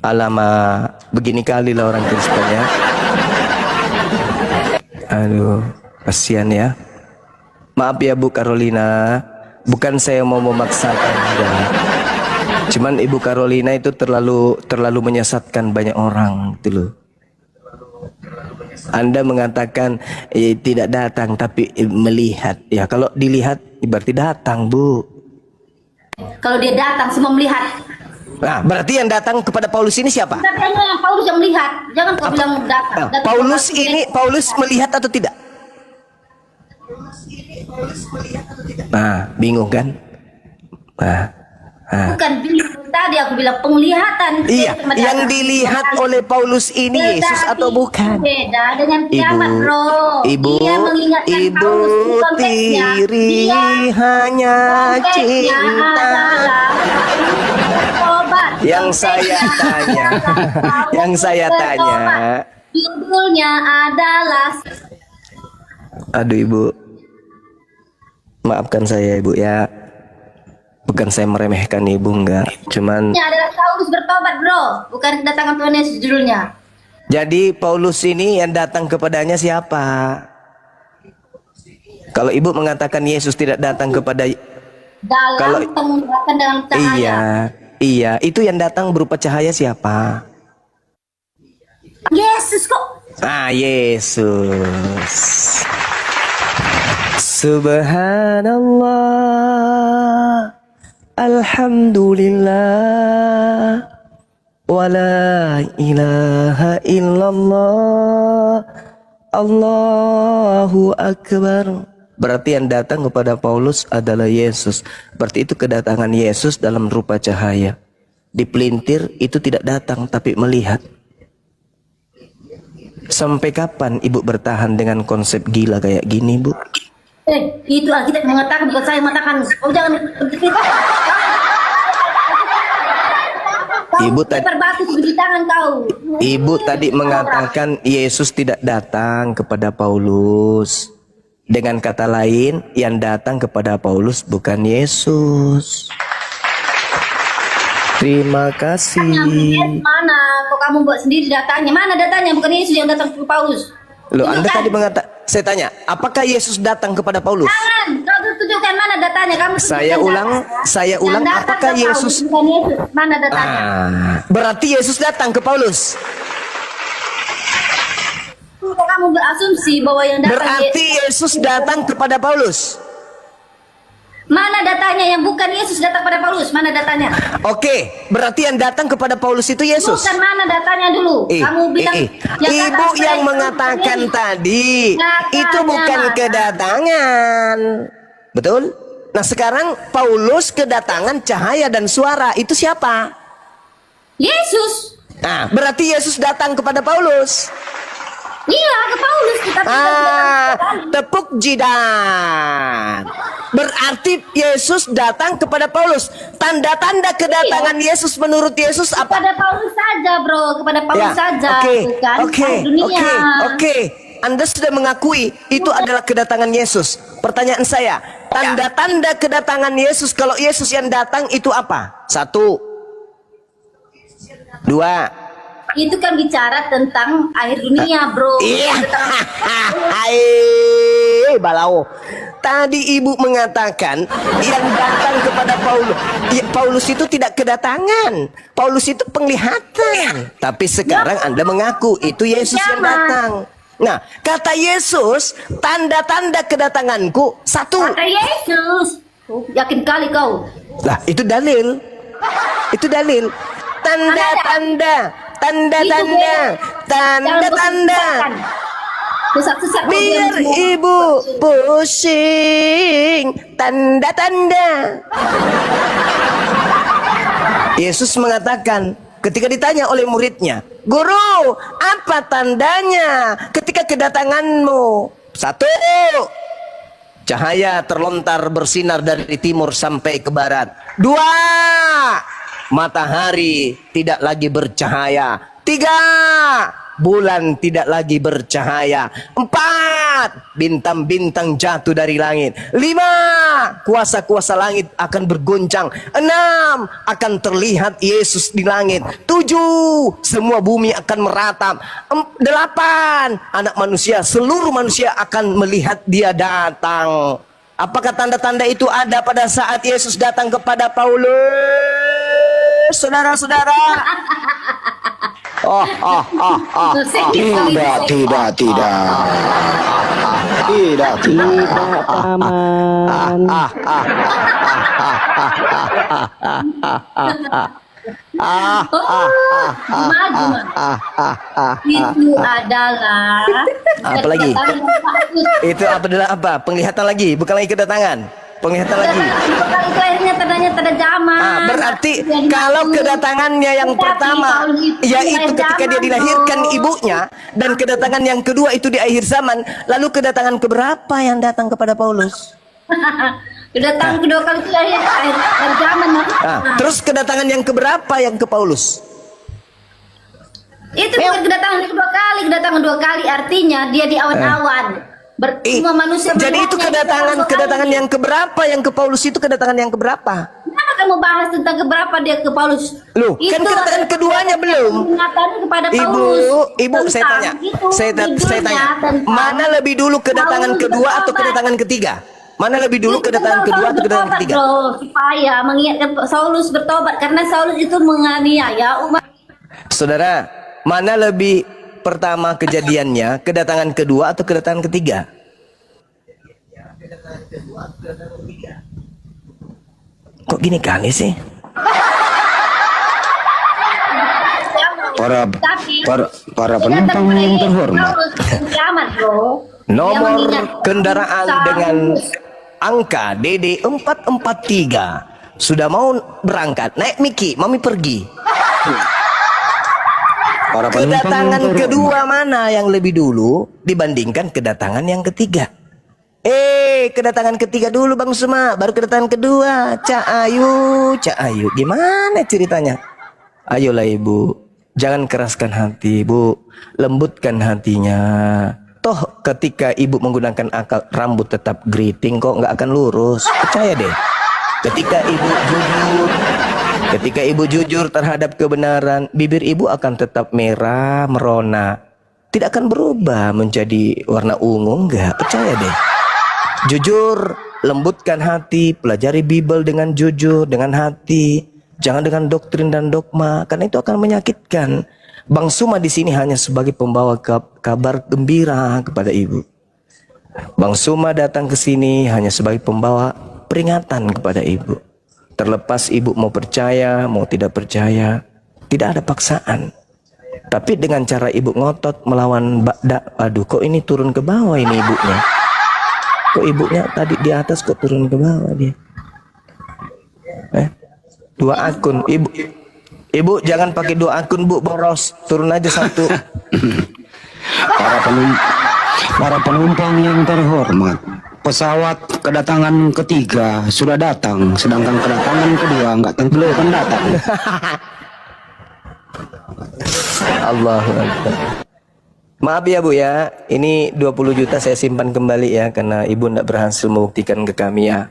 Alamak, begini kali lah orang Kristen ya. Aduh, kasihan ya. Maaf ya Bu Carolina, bukan saya mau memaksakan Anda. Cuman Ibu Carolina itu terlalu menyesatkan banyak orang gitu loh. Anda mengatakan tidak datang tapi melihat. Ya kalau dilihat berarti datang, Bu. Kalau dia datang semua melihat. Nah, berarti yang datang kepada Paulus ini siapa? Tapi yang Paulus yang melihat. Jangan kau bilang datang. Paulus melihat atau tidak? Nah, bingung kan? Bukan bingung, tadi aku bilang penglihatan. Iya, yang dilihat oleh Paulus ini Yesus atau bukan? Beda dengan kiamat, bro. Ibu, Dia mengingatkan ibu Paulus, konteksnya. tiri hanya cinta. Yang saya tanya, judulnya adalah. Aduh Ibu, maafkan saya Ibu ya. Bukan saya meremehkan Ibu, enggak. Cuman Ini adalah Paulus bertobat, bro. Bukan kedatangan Tuhan Yesus judulnya. jadi Paulus ini yang datang kepadanya siapa? Kalau Ibu mengatakan Yesus tidak datang kepada Dalam penglihatan dalam cahaya. Iya, itu yang datang berupa cahaya siapa? Yesus kok. Yesus. Subhanallah, alhamdulillah, wala ilaha illallah, Allahu akbar. Berarti yang datang kepada Paulus adalah Yesus. Berarti itu kedatangan Yesus dalam rupa cahaya. Di pelintir itu tidak datang tapi melihat. Sampai kapan Ibu bertahan dengan konsep gila kayak gini, Bu? Itu Alkitab mengatakan, bukan saya mengatakan. Oh jangan. Ibu tadi mengatakan Yesus tidak datang kepada Paulus. Dengan kata lain, yang datang kepada Paulus bukan Yesus. Terima kasih. Mana? Kok kamu buat sendiri datanya? Mana datanya? Bukan Yesus yang datang ke Paulus. Loh, Anda tadi mengatakan, saya tanya, apakah Yesus datang kepada Paulus? Jangan, kau tunjukkan mana datanya. Kamu Saya ulang, apakah Yesus? Bukan Yesus. Mana datanya? Berarti Yesus datang ke Paulus. Kok kamu berasumsi bahwa yang datang Berarti Yesus datang kepada Paulus. Mana datanya? Yang bukan Yesus datang kepada Paulus. Mana datanya? Oke, berarti yang datang kepada Paulus itu Yesus. Bukan, mana datanya dulu? Kamu bilang Ibu yang mengatakan tadi itu bukan kedatangan. Betul? Nah, sekarang Paulus kedatangan cahaya dan suara. Itu siapa? Yesus. Nah, berarti Yesus datang kepada Paulus. Iya, ke Paulus kita tepuk jidat. Berarti Yesus datang kepada Paulus. Tanda-tanda kedatangan Yesus menurut Yesus apa? Kepada Paulus saja, bro. Kepada Paulus saja. Oke. Anda sudah mengakui itu adalah kedatangan Yesus. Pertanyaan saya, tanda-tanda kedatangan Yesus kalau Yesus yang datang itu apa? 1, 2. Itu kan bicara tentang akhir dunia, bro. Iya. Balau. tadi ibu mengatakan yang datang kepada Paulus, ya, Paulus itu tidak kedatangan, Paulus itu penglihatan. Tapi sekarang Anda mengaku itu Yesus yang datang. Nah, kata Yesus, tanda-tanda kedatanganku satu. Kata Yesus. Yakin kali kau. Lah, itu dalil. Itu dalil. Tanda-tanda, tanda-tanda, tanda-tanda. Sesat-sesat. Biar ibu pusing, tanda-tanda. Yesus mengatakan ketika ditanya oleh muridnya, "Guru, apa tandanya ketika kedatanganmu?" Satu, cahaya terlontar bersinar dari timur sampai ke barat. Dua, matahari tidak lagi bercahaya. Tiga, bulan tidak lagi bercahaya. Empat, bintang-bintang jatuh dari langit. Lima, kuasa-kuasa langit akan bergoncang. Enam, akan terlihat Yesus di langit. Tujuh, semua bumi akan meratap. Delapan, anak manusia, seluruh manusia akan melihat dia datang. Apakah tanda-tanda itu ada pada saat Yesus datang kepada Paulus? Saudara-saudara. Tidak, paman. Itu adalah Apa lagi? Itu adalah apa? Penglihatan lagi, bukan lagi kedatangan. Penglihatan lagi. Itu akhirnya tandanya tanda zaman. Berarti kalau kedatangannya yang pertama yaitu ketika dia dilahirkan ibunya, dan kedatangan yang kedua itu di akhir zaman, lalu kedatangan keberapa yang datang kepada Paulus? Kedatangan kedua kali itu akhir zaman. Terus kedatangan yang keberapa yang ke Paulus? Itu bukan kedatangan kedua kali, kedatangan dua kali artinya dia di awan-awan. Semua manusia. Jadi itu kedatangan yang keberapa yang ke Paulus itu kedatangan yang keberapa? Kenapa kamu bahas tentang keberapa dia ke Paulus? Loh, kan kedatangan keduanya belum. Kepada Paulus. Ibu, saya tanya, saya tanya, mana lebih dulu kedatangan kedua atau kedatangan ketiga? Mana lebih dulu kedatangan kedua atau kedatangan ketiga? Supaya mengingatkan Saulus bertobat karena Saulus itu menganiaya umat. Saudara, mana lebih pertama kejadiannya, kedatangan kedua atau kedatangan ketiga? Kok gini kali sih? Para penumpang yang terhormat. Nomor kendaraan dengan angka DD 443 sudah mau berangkat. Naik Miki, mami pergi. Kedatangan kedua mana yang lebih dulu dibandingkan kedatangan yang ketiga? Kedatangan ketiga dulu Bang Suma, baru kedatangan kedua. Cak Ayu, gimana ceritanya? Ayolah ibu, jangan keraskan hati ibu, lembutkan hatinya. Toh ketika ibu menggunakan akal, rambut tetap keriting kok, nggak akan lurus. Percaya deh. Ketika ibu jujur terhadap kebenaran, bibir ibu akan tetap merah merona, tidak akan berubah menjadi warna ungu. Enggak, percaya deh. Jujur, lembutkan hati, pelajari Bible dengan jujur, dengan hati, jangan dengan doktrin dan dogma, karena itu akan menyakitkan. Bang Suma di sini hanya sebagai pembawa kabar gembira kepada ibu. Bang Suma datang ke sini hanya sebagai pembawa peringatan kepada ibu. Terlepas ibu mau percaya, mau tidak percaya, tidak ada paksaan. Tapi dengan cara ibu ngotot melawan aduh kok ini turun ke bawah ini ibunya. Kok ibunya tadi di atas kok turun ke bawah dia. Dua akun ibu jangan pakai dua akun bu, boros, turun aja satu. Para penumpang yang terhormat, pesawat kedatangan ketiga sudah datang, sedangkan kedatangan kedua belum akan datang. Allahu Akbar. Maaf ya bu ya, ini 20 juta saya simpan kembali ya, karena ibu tidak berhasil membuktikan ke kami ya.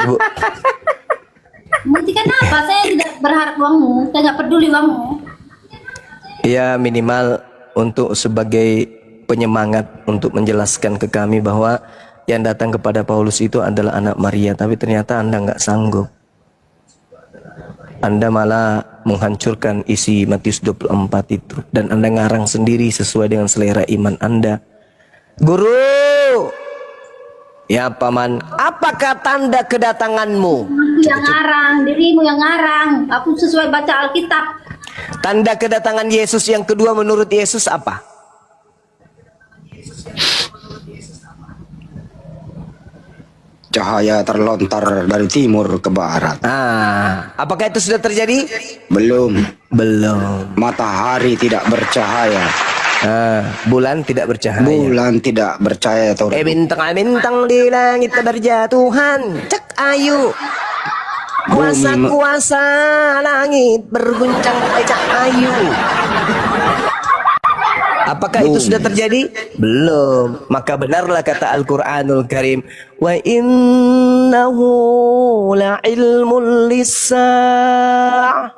Ibu. Buktikan apa? Saya tidak berharap uangmu, saya nggak peduli uangmu. Ya minimal untuk sebagai penyemangat untuk menjelaskan ke kami bahwa yang datang kepada Paulus itu adalah anak Maria, tapi ternyata Anda nggak sanggup. Anda malah menghancurkan isi Matius 24 itu, dan Anda ngarang sendiri sesuai dengan selera iman Anda. Guru, ya paman, apakah tanda kedatanganmu? Aku yang ngarang, dirimu yang ngarang. Aku sesuai baca Alkitab. Tanda kedatangan Yesus yang kedua menurut Yesus apa? Cahaya terlontar dari timur ke barat. Apakah itu sudah terjadi? Belum. Belum. Matahari tidak bercahaya. Bulan tidak bercahaya. Bulan tidak bercahaya. Bintang-bintang di langit berjatuhan. Cek ayu. Kuasa-kuasa langit berguncang cek ayu. Apakah itu sudah terjadi? Belum. Maka benarlah kata Al-Quranul Karim, wa innahu la'ilmun lis-sa'ah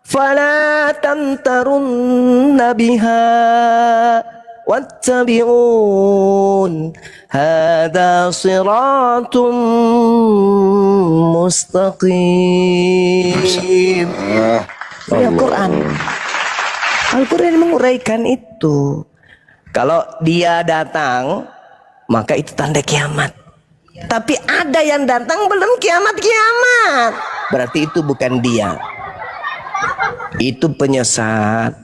fala tamtarunna biha wattabi'un hadha siratun mustaqim. Al-Quran. Al-Quran menguraikan itu. Kalau dia datang, maka itu tanda kiamat. Tapi ada yang datang belum kiamat-kiamat, berarti itu bukan dia. Itu penyesat,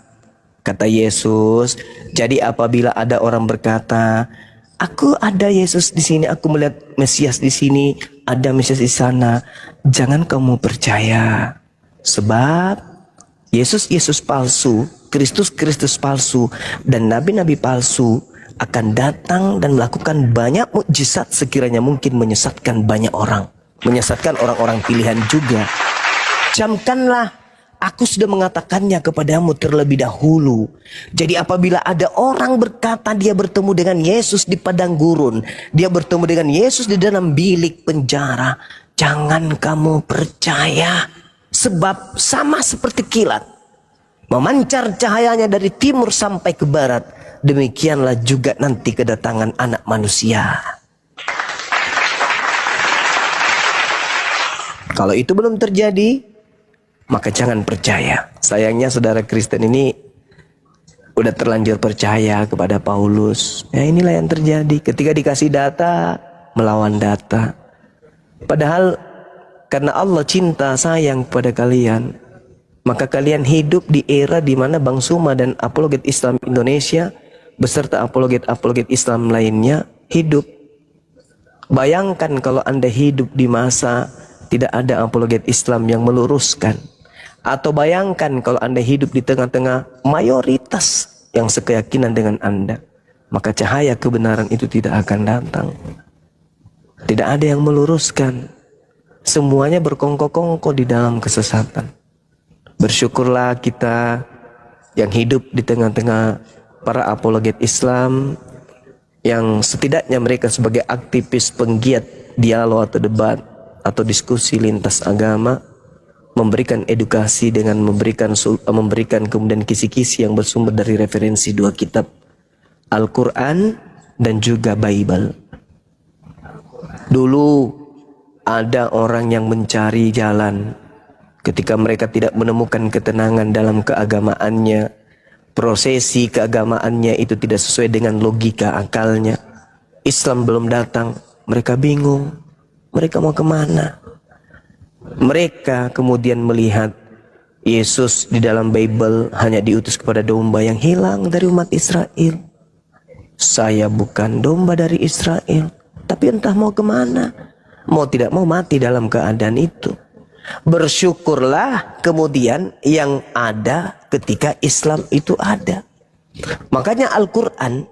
kata Yesus. Jadi apabila ada orang berkata, aku ada Yesus di sini, aku melihat Mesias di sini, ada Mesias di sana, jangan kamu percaya. Sebab Yesus palsu, Kristus palsu, dan nabi-nabi palsu akan datang dan melakukan banyak mukjizat sekiranya mungkin menyesatkan banyak orang, menyesatkan orang-orang pilihan juga. Camkanlah, aku sudah mengatakannya kepadamu terlebih dahulu. Jadi apabila ada orang berkata dia bertemu dengan Yesus di padang gurun, dia bertemu dengan Yesus di dalam bilik penjara, jangan kamu percaya. Sebab sama seperti kilat memancar cahayanya dari timur sampai ke barat, demikianlah juga nanti kedatangan Anak Manusia. Kalau itu belum terjadi, maka jangan percaya. Sayangnya saudara Kristen ini udah terlanjur percaya kepada Paulus. Ya, inilah yang terjadi ketika dikasih data, melawan data. Padahal karena Allah cinta sayang kepada kalian, maka kalian hidup di era di mana Bang Suma dan apologet Islam Indonesia beserta apologet Islam lainnya hidup. Bayangkan kalau Anda hidup di masa tidak ada apologet Islam yang meluruskan. Atau bayangkan kalau Anda hidup di tengah-tengah mayoritas yang sekeyakinan dengan Anda, maka cahaya kebenaran itu tidak akan datang. Tidak ada yang meluruskan. Semuanya berkongko-kongko di dalam kesesatan. Bersyukurlah kita yang hidup di tengah-tengah para apologet Islam, yang setidaknya mereka sebagai aktivis penggiat dialog atau debat atau diskusi lintas agama, memberikan edukasi dengan memberikan kemudian kisi-kisi yang bersumber dari referensi dua kitab, Al-Quran dan juga Bible. Dulu ada orang yang mencari jalan ketika mereka tidak menemukan ketenangan dalam keagamaannya. Prosesi keagamaannya itu tidak sesuai dengan logika akalnya. Islam belum datang, mereka bingung. Mereka mau kemana? Mereka kemudian melihat Yesus di dalam Bible hanya diutus kepada domba yang hilang dari umat Israel. Saya bukan domba dari Israel, tapi entah mau kemana. Mau tidak mau mati dalam keadaan itu. Bersyukurlah kemudian yang ada ketika Islam itu ada. Makanya Al-Quran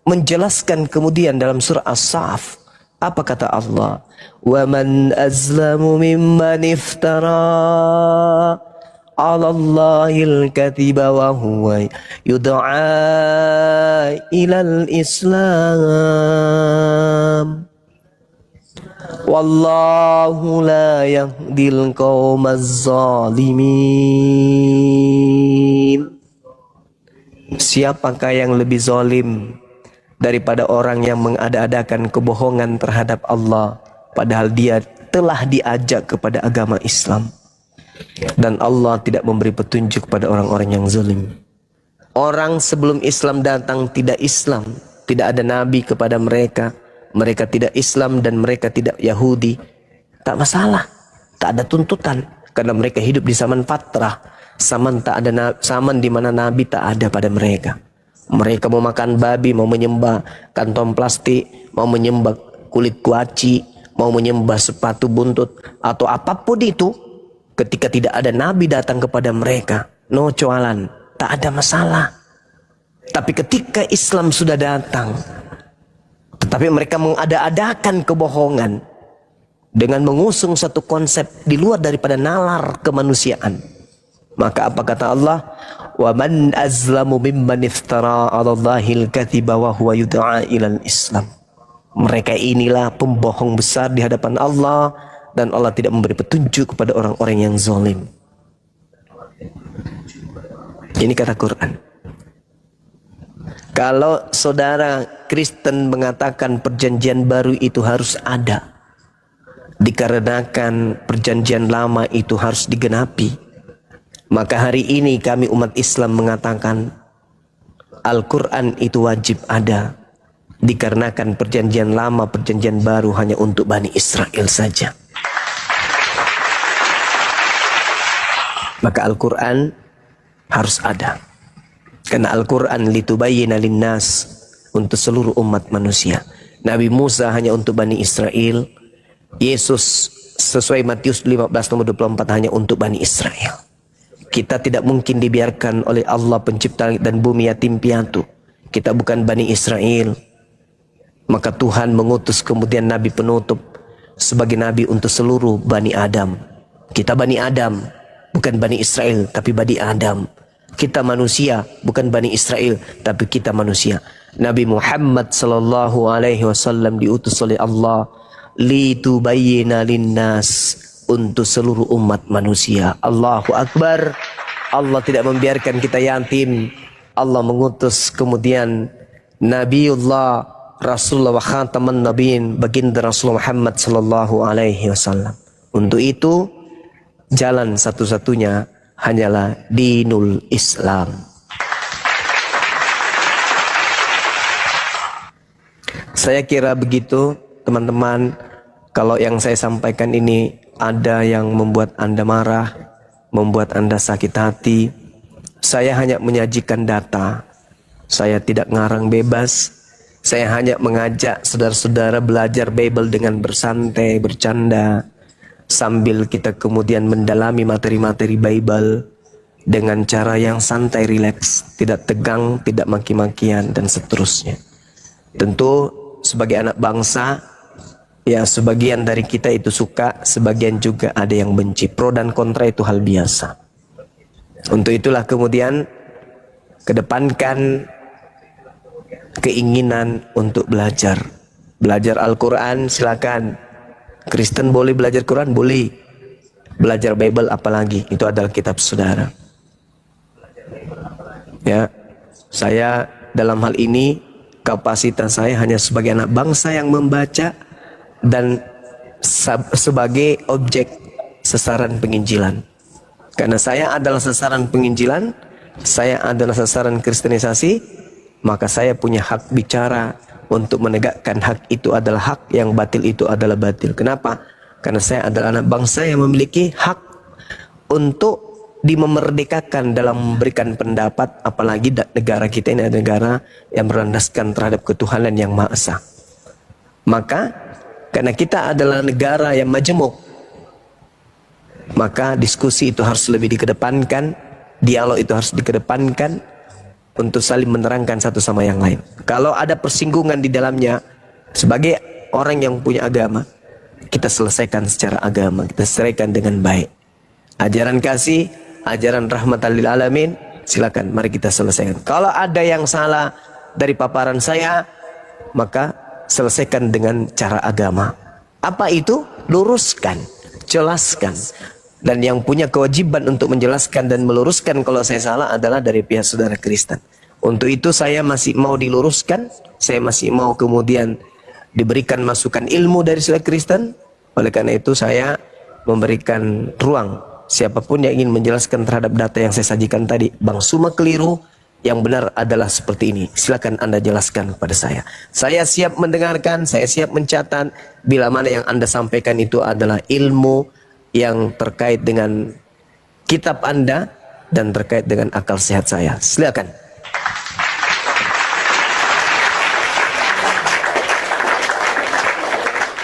menjelaskan kemudian dalam surah As-Sa'af. Apa kata Allah? Wa man azlamu mimman iftara 'ala Allahil kadhiba wa huwa yud'a ilal Islam. Wallahu la yahdil qawmaz zalimin. Siapakah yang lebih zalim daripada orang yang mengada-adakan kebohongan terhadap Allah, padahal dia telah diajak kepada agama Islam. Dan Allah tidak memberi petunjuk pada orang-orang yang zalim. Orang sebelum Islam datang tidak Islam, tidak ada nabi kepada mereka, mereka tidak Islam dan mereka tidak Yahudi. Tak masalah, tak ada tuntutan, karena mereka hidup di zaman fatrah, zaman tak ada zaman di mana nabi tak ada pada mereka. Mereka mau makan babi, mau menyembah kantong plastik, mau menyembah kulit kuaci, mau menyembah sepatu buntut atau apapun itu. Ketika tidak ada nabi datang kepada mereka, no coalan, tak ada masalah. Tapi ketika Islam sudah datang, tetapi mereka mengada-adakan kebohongan dengan mengusung satu konsep di luar daripada nalar kemanusiaan, maka apa kata Allah? Wa man azlamu mimman iftara 'ala Allahil kadziba wa huwa yud'a ilal Islam. Mereka inilah pembohong besar di hadapan Allah, dan Allah tidak memberi petunjuk kepada orang-orang yang zalim. Ini kata Quran. Kalau saudara Kristen mengatakan perjanjian baru itu harus ada, dikarenakan perjanjian lama itu harus digenapi, maka hari ini kami umat Islam mengatakan Al-Quran itu wajib ada, dikarenakan perjanjian lama, perjanjian baru hanya untuk Bani Israel saja. Maka Al-Quran harus ada, karena Al-Quran litubayyina linnas, untuk seluruh umat manusia. Nabi Musa hanya untuk Bani Israel. Yesus sesuai Matius 15 nomor 24 hanya untuk Bani Israel. Kita tidak mungkin dibiarkan oleh Allah pencipta langit dan bumi yatim piatu. Kita bukan Bani Israel. Maka Tuhan mengutus kemudian Nabi penutup sebagai Nabi untuk seluruh Bani Adam. Kita Bani Adam, bukan Bani Israel, tapi Bani Adam. Kita manusia, bukan Bani Israel, tapi kita manusia. Nabi Muhammad sallallahu alaihi wasallam diutus oleh Allah litubayyina linnas, untuk seluruh umat manusia. Allahu Akbar. Allah tidak membiarkan kita yatim. Allah mengutus kemudian Nabiullah Rasulullah wa khataman nabiin, baginda Rasulullah Muhammad sallallahu alaihi wasallam. Untuk itu jalan satu-satunya hanyalah dinul Islam. Saya kira begitu teman-teman. Kalau yang saya sampaikan ini ada yang membuat Anda marah, membuat Anda sakit hati, saya hanya menyajikan data. Saya tidak ngarang bebas. Saya hanya mengajak saudara-saudara belajar Bible dengan bersantai, bercanda, sambil kita kemudian mendalami materi-materi Bible dengan cara yang santai, rileks, tidak tegang, tidak maki-makian, dan seterusnya. Tentu sebagai anak bangsa, ya sebagian dari kita itu suka, sebagian juga ada yang benci. Pro dan kontra itu hal biasa. Untuk itulah kemudian kedepankan keinginan untuk belajar. Belajar Al-Quran silakan. Kristen boleh belajar Quran? Boleh. Belajar Bible apalagi, itu adalah kitab saudara. Ya, saya dalam hal ini kapasitas saya hanya sebagai anak bangsa yang membaca dan sebagai objek sasaran penginjilan. Karena saya adalah sasaran penginjilan, saya adalah sasaran kristenisasi, maka saya punya hak bicara untuk menegakkan hak itu adalah hak, yang batil itu adalah batil. Kenapa? Karena saya adalah anak bangsa yang memiliki hak untuk dimemerdekakan dalam memberikan pendapat, apalagi negara kita ini adalah negara yang berlandaskan terhadap ketuhanan yang Maha Esa. Maka karena kita adalah negara yang majemuk, maka diskusi itu harus lebih dikedepankan, dialog itu harus dikedepankan untuk saling menerangkan satu sama yang lain. Kalau ada persinggungan di dalamnya, sebagai orang yang punya agama, kita selesaikan secara agama, kita selesaikan dengan baik. Ajaran kasih, ajaran rahmatan lil alamin, silakan mari kita selesaikan. Kalau ada yang salah dari paparan saya, maka selesaikan dengan cara agama. Apa itu? Luruskan, jelaskan. Dan yang punya kewajiban untuk menjelaskan dan meluruskan kalau saya salah adalah dari pihak saudara Kristen. Untuk itu saya masih mau diluruskan, saya masih mau kemudian diberikan masukan ilmu dari sila Kristen. Oleh karena itu saya memberikan ruang siapapun yang ingin menjelaskan terhadap data yang saya sajikan tadi. Bang Suma keliru, yang benar adalah seperti ini. Silakan Anda jelaskan kepada saya. Saya siap mendengarkan, saya siap mencatat bila mana yang Anda sampaikan itu adalah ilmu yang terkait dengan kitab Anda dan terkait dengan akal sehat saya. Silakan.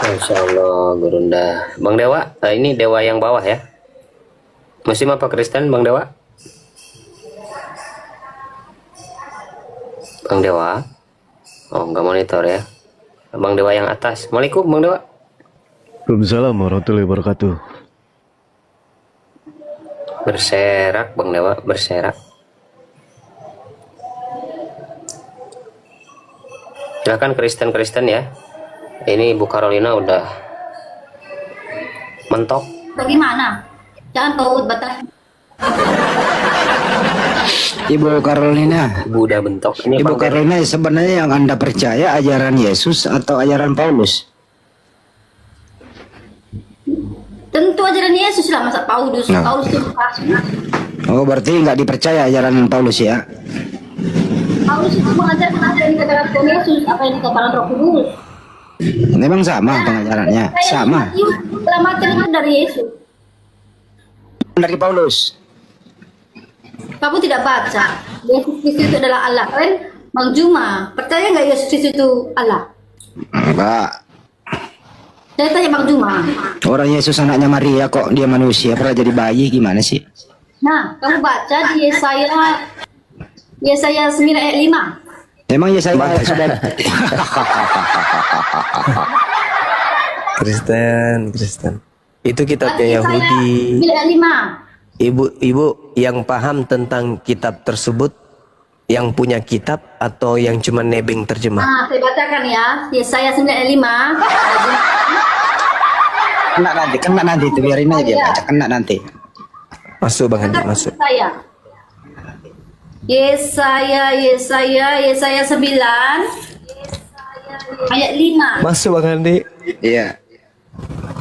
Masya Allah, Gurunda. Bang Dewa, ini Dewa yang bawah ya? Muslim apa Kristen, Bang Dewa? Bang Dewa? Oh, nggak monitor ya? Bang Dewa yang atas. Assalamualaikum, Bang Dewa. Waalaikumsalam warahmatullahi wabarakatuh. Berserak, Bang Dewa, berserak. Silakan Kristen-Kristen ya. Ini Ibu Carolina udah mentok. Bagaimana? Jangan kau batas. Ibu Carolina, Ibu udah bentok. Ini Ibu Bang Carolina, sebenarnya yang Anda percaya ajaran Yesus atau ajaran Paulus? Tentu ajaran Yesus lah, masa Paulus. Nah. Paulus itu palsu. Oh, berarti nggak dipercaya ajaran Paulus ya? Paulus itu mengajarkan apa yang dikatakan Tuhan Yesus, apa yang dikatakan Roh Kudus. Memang sama pengajarannya, sama. Keselamatan itu dari Yesus. Dari Paulus. Kamu tidak baca. Yesus Kristus itu adalah Allah. Kalian Bang Juma, percaya nggak Yesus Kristus itu Allah? Enggak. Saya tanya Bang Juma. Orang Yesus anaknya Maria kok dia manusia, pernah jadi bayi, gimana sih? Nah, kamu baca di Yesaya 9 ayat 5. Emang Yesaya sudah Kristen. Itu kitabnya Yahudi. 9 ayat 5. Ibu yang paham tentang kitab tersebut, yang punya kitab atau yang cuma nebeng terjemah? Nah, saya bacakan ya. Yesaya 9 ayat 5. kena nanti itu biarin aja dia baca, kena nanti. Masuk Bang Andi, masuk. Yesaya 9 ayat 5. Masuk Bang Andi. Iya.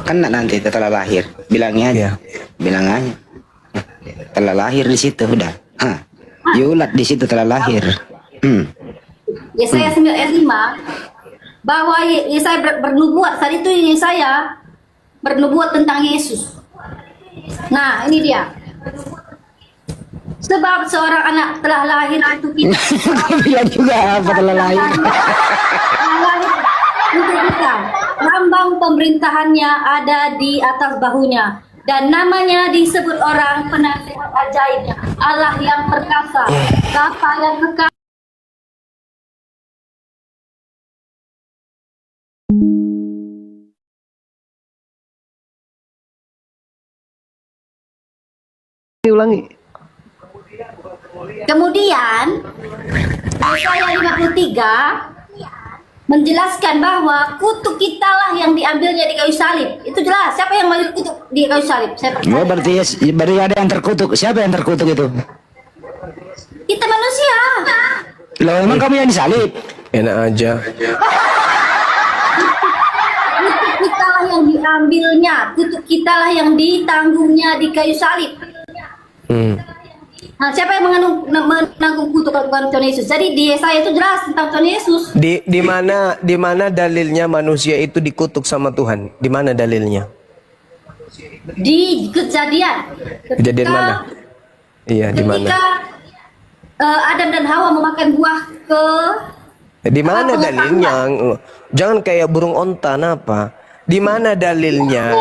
Kena nanti setelah lahir. Bilangnya aja. Bilang aja. Telah lahir di situ udah. Yulat di situ telah lahir. Yesaya 9 ayat 5 bahwa Yesaya bernubuat. Saat itu Yesaya bernubuat tentang Yesus. Nah, ini dia. Sebab seorang anak telah lahir untuk kita. Bilang juga apa telah lahir. Telah lahir untuk kita. Lambang pemerintahannya ada di atas bahunya. Dan namanya disebut orang penasihat ajaib, Allah yang perkasa, Bapa yang kekal. Ulangi. Kemudian Yesaya 53 menjelaskan bahwa kutuk kitalah yang diambilnya di kayu salib. Itu jelas. Siapa yang mau kutuk di kayu salib? Saya percaya. Oh, berarti ada yang terkutuk. Siapa yang terkutuk itu? Kita manusia. Loh, emang kamu yang disalib? Enak aja. Kutuk kitalah yang diambilnya. Kutuk kitalah yang ditanggungnya di kayu salib. Nah, siapa yang menanggung kutukan Tuhan Yesus? Jadi di Yesaya itu jelas tentang Tuhan Yesus. Di mana dalilnya manusia itu dikutuk sama Tuhan? Di mana dalilnya? Di Kejadian. Kejadian mana? Iya, di mana? Ketika Adam dan Hawa memakan buah Di mana dalilnya? Jangan kayak burung onta, apa? Di mana dalilnya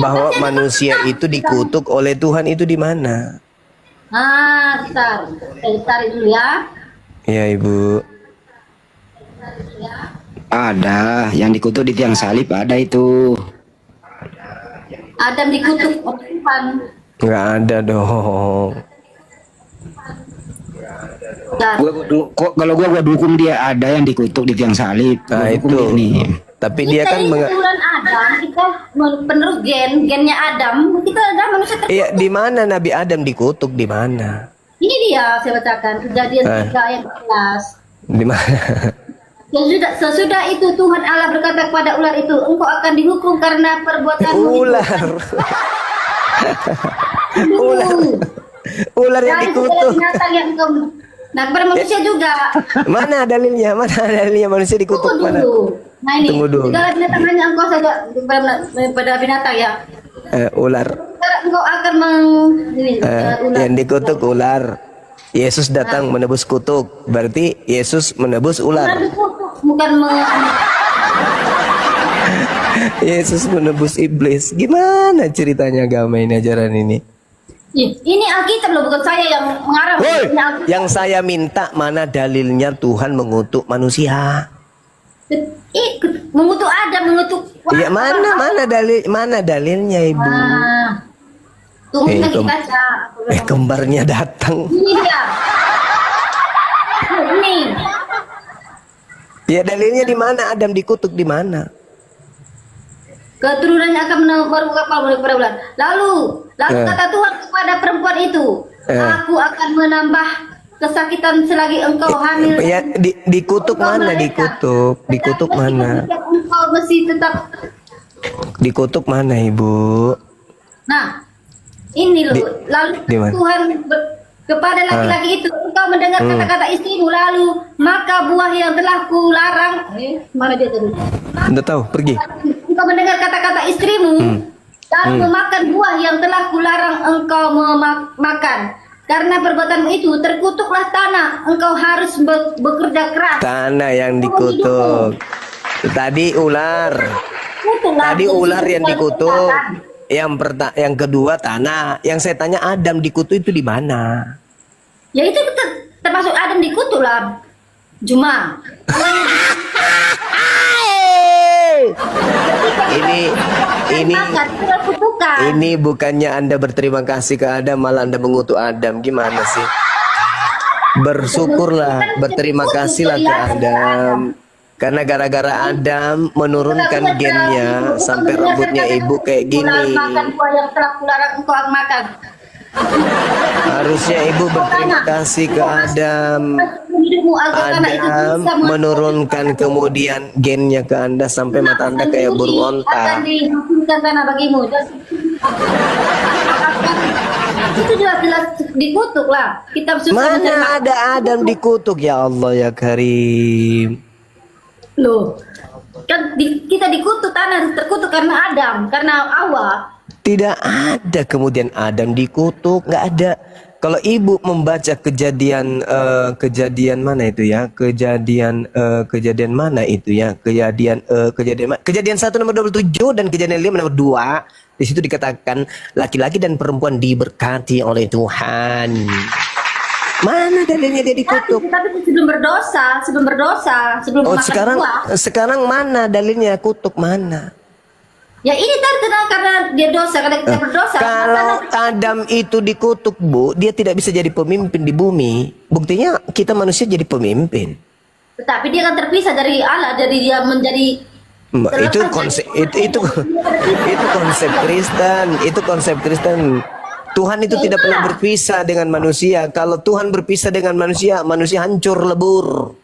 bahwa manusia itu dikutuk oleh Tuhan itu di mana? Nah, bentar. Saya tarik dulu ya. Iya, Ibu. Ada, yang dikutuk di tiang salib ada itu. Adam dikutuk oleh Tuhan. Nggak ada dong. Dan Kalau gua dukung dia, ada yang dikutuk di tiang salib. Nah, Gua dukung itu. ini. Tapi dia kan ini keturunan Adam, kita penerus gennya Adam, kita adalah manusia terkutuk. Iya, di mana Nabi Adam dikutuk, di mana? Ini di Iya, saya bacakan Kejadian 3 ayat 11. Di mana? Sesudah itu Tuhan Allah berkata kepada ular itu, engkau akan dihukum karena perbuatanmu. Ular. Ular yang Dari segala dikutuk. binatang yang engkau. Nah, kepada manusia juga. Mana dalilnya? Mana dalilnya manusia dikutuk? Tunggu Mana? dulu. Nah ini, Tunggu dulu. segala binatang hanya engkau saja pada binatang ya. Ular. Engkau akan ular. Yang dikutuk ular. Yesus datang menebus kutuk. Berarti Yesus menebus ular. Bukan Yesus menebus iblis. Gimana ceritanya agama ini, ajaran ini? Ini Alkitab loh, bukan saya yang mengarang. Woi, Ini Alkitab. yang saya minta mana dalilnya Tuhan mengutuk manusia? Mengutuk Adam, mengutuk. Iya, mana dalilnya, Ibu? Tunggu Eh, lagi kem- baca. Kembarnya datang. Ini dia. Ini. Ya, dalilnya di mana Adam dikutuk di mana? Keturunannya akan menemukan kapal kepada bulan. Lalu kata Tuhan kepada perempuan itu, aku akan menambah kesakitan selagi engkau hamil. Ya, dikutuk mana? Dikutuk mana? Engkau mesti tetap. Dikutuk mana, Ibu? Nah, ini loh. Lalu di mana? Tuhan kepada laki-laki itu, engkau mendengar kata-kata istrimu, lalu maka buah yang telah kularang. Mana dia tadi? Anda tahu, pergi. Engkau mendengar kata-kata istrimu, lalu memakan buah yang telah kularang engkau makan. Karena perbuatanmu itu terkutuklah tanah, engkau harus bekerja keras. Tanah yang dikutuk. Tadi ular. Tadi ular yang dikutuk. Yang kedua tanah. Yang saya tanya Adam dikutuk itu di mana? Ya itu termasuk Adam dikutuk lah. Cuma ini bukannya Anda berterima kasih ke Adam, malah Anda mengutuk Adam. Gimana sih? Bersyukurlah, berterima kasihlah ke Adam. Karena gara-gara Adam menurunkan gennya sampai rambutnya ibu kayak gini. Makan buah yang telah kularang engkau makan. Harusnya ibu berterima kasih ke Adam. Adam menurunkan kemudian gennya ke Anda sampai mata Anda kayak burung onta. Akan dihasilkan tanah bagimu. Itu jelas-jelas dikutuk lah. Kitab susah Mana menerima. ada Adam dikutuk, ya Allah ya Karim. Loh, kan kita dikutuk tanah terkutuk karena Adam, karena Hawa. Tidak ada kemudian Adam dikutuk, nggak ada. Kalau ibu membaca kejadian mana itu ya? Kejadian mana itu ya? Kejadian 1 nomor 27 dan kejadian 5 nomor 2. Di situ dikatakan laki-laki dan perempuan diberkati oleh Tuhan. Mana dalilnya dia dikutuk? Tapi sebelum berdosa, sebelum Oh, makan buah. sekarang mana dalilnya kutuk mana? Ya ini karena dia dosa, karena kita berdosa. Kalau Adam itu dikutuk, Bu, dia tidak bisa jadi pemimpin di bumi. Buktinya kita manusia jadi pemimpin. Tetapi dia kan terpisah dari Allah, jadi dia menjadi Itu konsep konsep Kristen. Tuhan itu tidak pernah berpisah dengan manusia. Kalau Tuhan berpisah dengan manusia, manusia hancur lebur.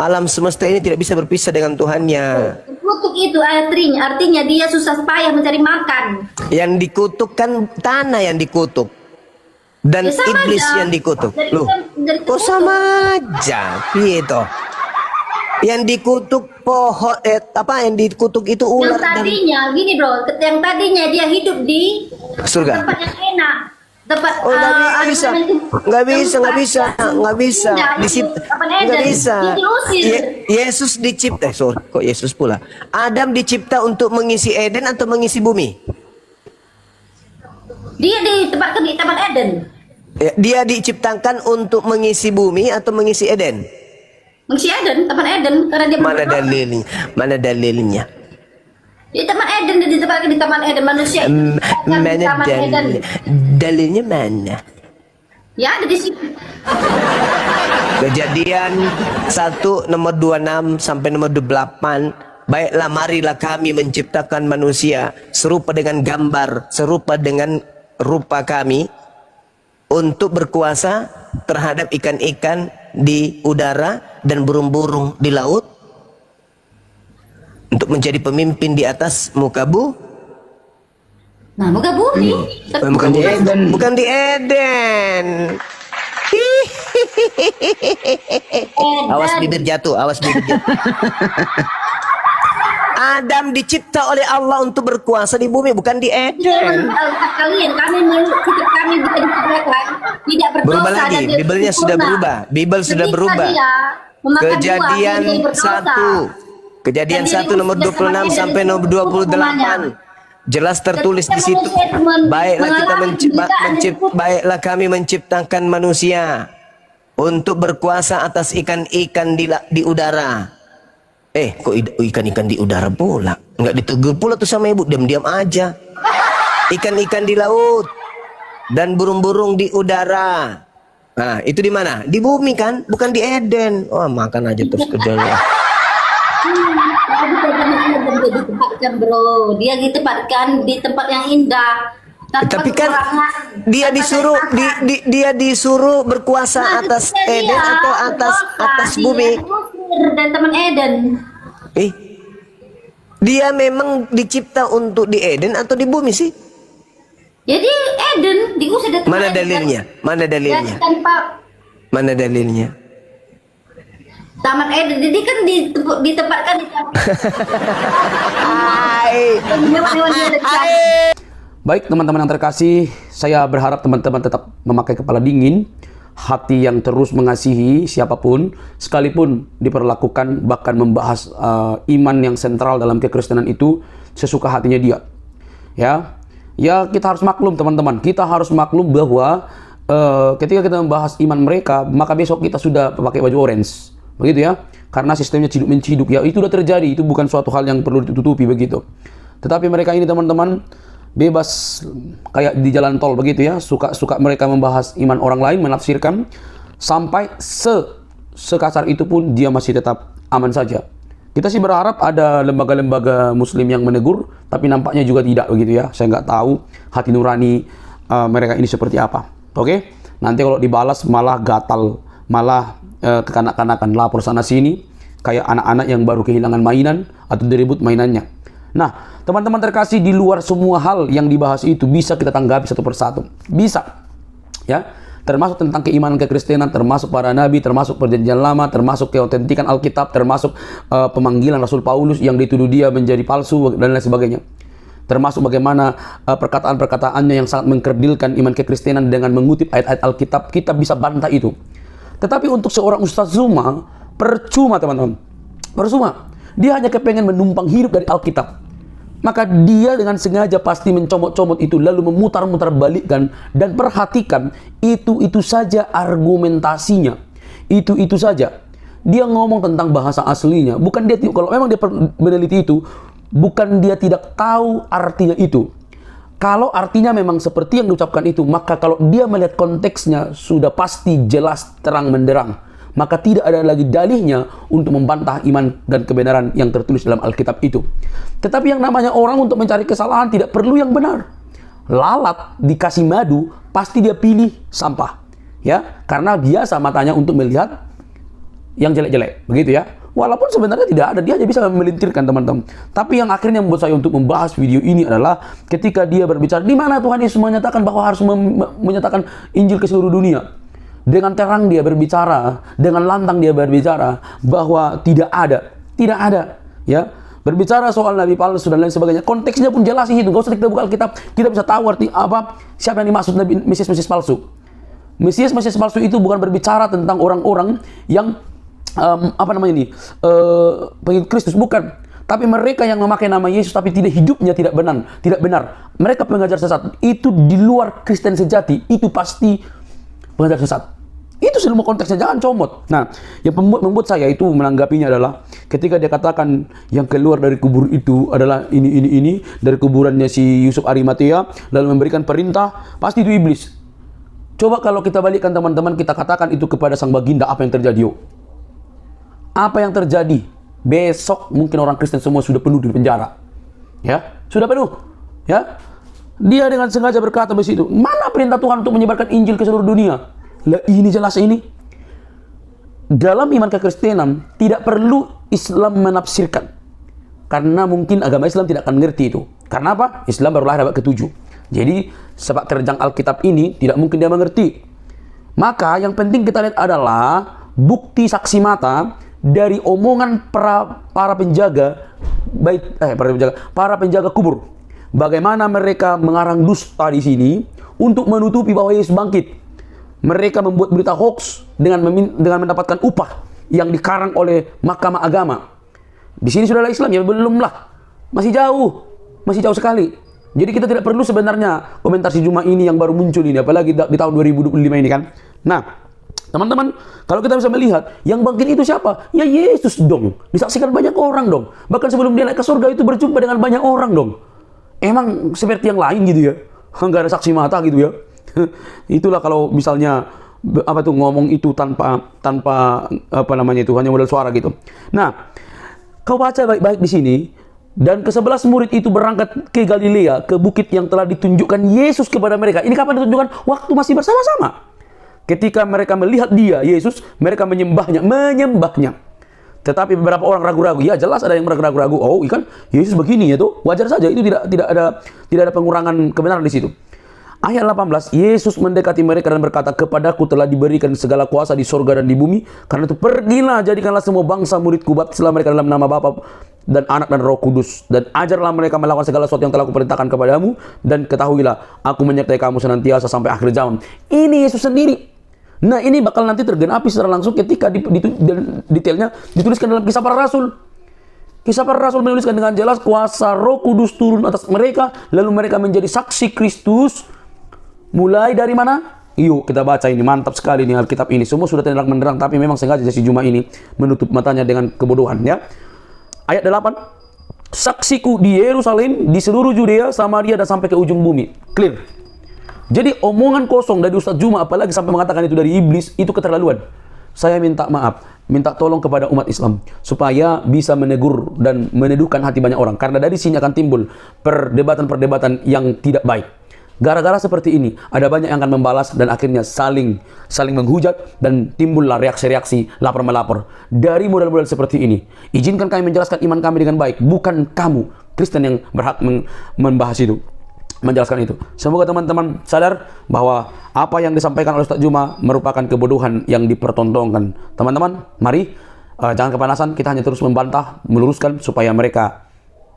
Alam semesta ini tidak bisa berpisah dengan Tuhannya. kutuk itu artinya dia susah payah mencari makan. Yang dikutuk kan tanah yang dikutuk. Dan Ya, sama iblis aja. yang dikutuk. Jadi Loh, jadi kok sama aja? Gitu. Yang dikutuk pohon yang dikutuk itu ular Yang tadinya gini bro, yang tadinya dia hidup di surga. tempat yang enak, tempat Oh, nggak bisa. Nggak bisa. Yesus dicipta, kok Yesus pula? Adam dicipta untuk mengisi Eden atau mengisi bumi? Dia ditempatkan di Taman Eden. Ya, dia diciptakan untuk mengisi bumi atau mengisi Eden? Mengisi Eden, Taman Eden, karena dia Mana berdoa. dalilnya? Mana dalilnya? Di Taman Eden, dia ditempatkan di Taman Eden manusia. Ditempatkan di Mana Taman Eden. dalilnya mana? Ya ada di situ. Kejadian 1 nomor 26 sampai nomor 28. Baiklah marilah kami menciptakan manusia serupa dengan gambar, serupa dengan rupa kami untuk berkuasa terhadap ikan-ikan di udara dan burung-burung di laut untuk menjadi pemimpin di atas muka Nah, muka bumi. bukan di Eden. Bukan di Eden. Awas bibir jatuh, awas bibir jatuh. Adam dicipta oleh Allah untuk berkuasa di bumi, bukan di Eden. Kalian, kami bisa diciptakan tidak berdosa. Berubah lagi, dan Bibelnya sudah berubah. Bibel sudah Ketika berubah. dia memakan Kejadian buah, dia berdosa. 1. Kejadian Dan 1 nomor 26 sampai nomor 28. Jelas tertulis di situ. Baiklah kami menciptakan manusia untuk berkuasa atas ikan-ikan di udara. Kok ikan-ikan di udara pula? Enggak ditegur pula tuh sama ibu, diam-diam aja. Ikan-ikan di laut dan burung-burung di udara. Nah, itu di mana? Di bumi kan, bukan di Eden. Oh, makan aja terus kerjanya. Dia ditempatkan, bro. Dia ditempatkan di tempat yang indah. Tapi kan dia disuruh dia disuruh berkuasa atas Eden atau atas bumi. Dan teman Eden. Dia memang dicipta untuk di Eden atau di bumi sih? Jadi Eden diusir dari Mana dalilnya? Mana dalilnya? Mana dalilnya? Taman Eden, jadi kan ditempatkan di taman. Baik teman-teman yang terkasih, saya berharap teman-teman tetap memakai kepala dingin, hati yang terus mengasihi siapapun, sekalipun diperlakukan bahkan membahas iman yang sentral dalam kekristenan itu sesuka hatinya dia. Ya kita harus maklum teman-teman, kita harus maklum bahwa ketika kita membahas iman mereka, maka besok kita sudah pakai baju orange, begitu ya, karena sistemnya ciduk-menciduk. Ya itu sudah terjadi, itu bukan suatu hal yang perlu ditutupi begitu. Tetapi mereka ini teman-teman bebas kayak di jalan tol begitu ya, suka mereka membahas iman orang lain, menafsirkan sampai sekasar itu pun dia masih tetap aman saja. Kita sih berharap ada lembaga-lembaga muslim yang menegur, tapi nampaknya juga tidak begitu ya. Saya nggak tahu hati nurani mereka ini seperti apa. Oke, nanti kalau dibalas malah gatal, malah kekanak-kanakan, lapor sana sini kayak anak-anak yang baru kehilangan mainan atau direbut mainannya. Nah, teman-teman terkasih, di luar semua hal yang dibahas itu bisa kita tanggapi satu persatu. Bisa. Ya, termasuk tentang keimanan kekristenan, termasuk para nabi, termasuk perjanjian lama, termasuk keautentikan Alkitab, termasuk pemanggilan Rasul Paulus yang dituduh dia menjadi palsu dan lain sebagainya. Termasuk bagaimana perkataan-perkataannya yang sangat mengkerdilkan iman kekristenan dengan mengutip ayat-ayat Alkitab, kita bisa bantah itu. Tetapi untuk seorang Ustaz Zuma, percuma teman-teman. Percuma. Dia hanya kepengen menumpang hidup dari Alkitab. Maka dia dengan sengaja pasti mencomot-comot itu, lalu memutar-mutar balikkan, dan perhatikan itu saja argumentasinya. Itu saja. Dia ngomong tentang bahasa aslinya. Bukan dia, kalau memang dia meneliti itu, bukan dia tidak tahu artinya itu. Kalau artinya memang seperti yang diucapkan itu, maka kalau dia melihat konteksnya sudah pasti jelas terang menderang. Maka tidak ada lagi dalihnya untuk membantah iman dan kebenaran yang tertulis dalam Alkitab itu. Tetapi yang namanya orang untuk mencari kesalahan tidak perlu yang benar. Lalat dikasih madu, pasti dia pilih sampah. Ya, karena biasa matanya untuk melihat yang jelek-jelek, begitu ya. Walaupun sebenarnya tidak ada, dia hanya bisa melintirkan teman-teman. Tapi yang akhirnya membuat saya untuk membahas video ini adalah ketika dia berbicara, di mana Tuhan Yesus menyatakan bahwa harus menyatakan Injil ke seluruh dunia. Dengan terang dia berbicara, dengan lantang dia berbicara bahwa tidak ada, ya. Berbicara soal nabi palsu dan lain sebagainya. Konteksnya pun jelas itu. Gak usah kita buka Alkitab, kita bisa tahu arti apa, siapa yang dimaksud nabi Mesias palsu. Mesias palsu itu bukan berbicara tentang orang-orang yang pengikut Kristus, bukan. Tapi mereka yang memakai nama Yesus tapi tidak hidupnya tidak benar. Mereka pengajar sesat. Itu di luar Kristen sejati, itu pasti pengajar sesat. Itu semua konteksnya, jangan comot. Nah, yang membuat saya itu menanggapinya adalah ketika dia katakan yang keluar dari kubur itu adalah ini dari kuburannya si Yusuf Arimatea, lalu memberikan perintah, pasti itu iblis. Coba kalau kita balikkan teman-teman, kita katakan itu kepada sang baginda, apa yang terjadi? Apa yang terjadi? Besok mungkin orang Kristen semua sudah penuh di penjara. Ya, sudah penuh. Ya. Dia dengan sengaja berkata di situ, mana perintah Tuhan untuk menyebarkan Injil ke seluruh dunia? Lah ini jelas ini. Dalam iman kekristenan tidak perlu Islam menafsirkan. Karena mungkin agama Islam tidak akan mengerti itu. Karena apa? Islam baru lahir abad ke-7. Jadi sepak terjang Alkitab ini tidak mungkin dia mengerti. Maka yang penting kita lihat adalah bukti saksi mata dari omongan para penjaga para penjaga kubur. Bagaimana mereka mengarang dusta di sini untuk menutupi bahwa Yesus bangkit. Mereka membuat berita hoax dengan mendapatkan upah yang dikarang oleh mahkamah agama. Di sini sudah ada Islam ya, belum lah. Masih jauh sekali. Jadi kita tidak perlu sebenarnya komentar si Juma ini yang baru muncul ini, apalagi di tahun 2025 ini kan. Nah, teman-teman, kalau kita bisa melihat, yang bangkit itu siapa? Ya Yesus dong. Disaksikan banyak orang dong. Bahkan sebelum dia naik ke surga itu berjumpa dengan banyak orang dong. Emang seperti yang lain gitu ya? Nggak ada saksi mata gitu ya? Itulah kalau misalnya ngomong itu tanpa itu hanya modal suara gitu. Nah, kau baca baik-baik di sini, dan ke-11 murid itu berangkat ke Galilea, ke bukit yang telah ditunjukkan Yesus kepada mereka. Ini kapan ditunjukkan? Waktu masih bersama-sama. Ketika mereka melihat dia, Yesus, mereka menyembahnya. Tetapi beberapa orang ragu-ragu. Ya jelas ada yang ragu-ragu. Oh, ikan Yesus begini ya tuh. Wajar saja, itu tidak ada pengurangan kebenaran di situ. Ayat 18, Yesus mendekati mereka dan berkata, kepadaku telah diberikan segala kuasa di sorga dan di bumi. Karena itu pergilah, jadikanlah semua bangsa muridku, baptislah mereka dalam nama Bapa dan Anak dan Roh Kudus. Dan ajarlah mereka melakukan segala sesuatu yang telah kuperintahkan kepadamu. Dan ketahuilah, aku menyertai kamu senantiasa sampai akhir zaman. Ini Yesus sendiri. Nah, ini bakal nanti tergenapi secara langsung ketika detailnya dituliskan dalam Kisah Para Rasul. Kisah Para Rasul menuliskan dengan jelas kuasa Roh Kudus turun atas mereka, lalu mereka menjadi saksi Kristus. Mulai dari mana? Yuk kita baca ini, mantap sekali nih Alkitab ini. Semua sudah terang menerang, tapi memang sengaja si Juma ini menutup matanya dengan kebodohan ya. Ayat 8, saksiku di Yerusalem, di seluruh Judea, Samaria, dan sampai ke ujung bumi. Clear. Jadi omongan kosong dari Ustadz Juma, apalagi sampai mengatakan itu dari iblis, itu keterlaluan. Saya minta maaf, minta tolong kepada umat Islam supaya bisa menegur dan meneduhkan hati banyak orang, karena dari sini akan timbul perdebatan-perdebatan yang tidak baik. Gara-gara seperti ini, ada banyak yang akan membalas dan akhirnya saling menghujat dan timbullah reaksi-reaksi lapor-melapor. Dari model-model seperti ini, izinkan kami menjelaskan iman kami dengan baik, bukan kamu Kristen yang berhak membahas itu, menjelaskan itu. Semoga teman-teman sadar bahwa apa yang disampaikan oleh Ustadz Juma merupakan kebodohan yang dipertontonkan. Teman-teman, mari jangan kepanasan, kita hanya terus membantah, meluruskan supaya mereka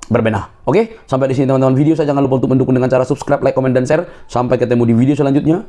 berbenah. Oke, sampai di sini teman-teman video saya. Jangan lupa untuk mendukung dengan cara subscribe, like, komen, dan share. Sampai ketemu di video selanjutnya.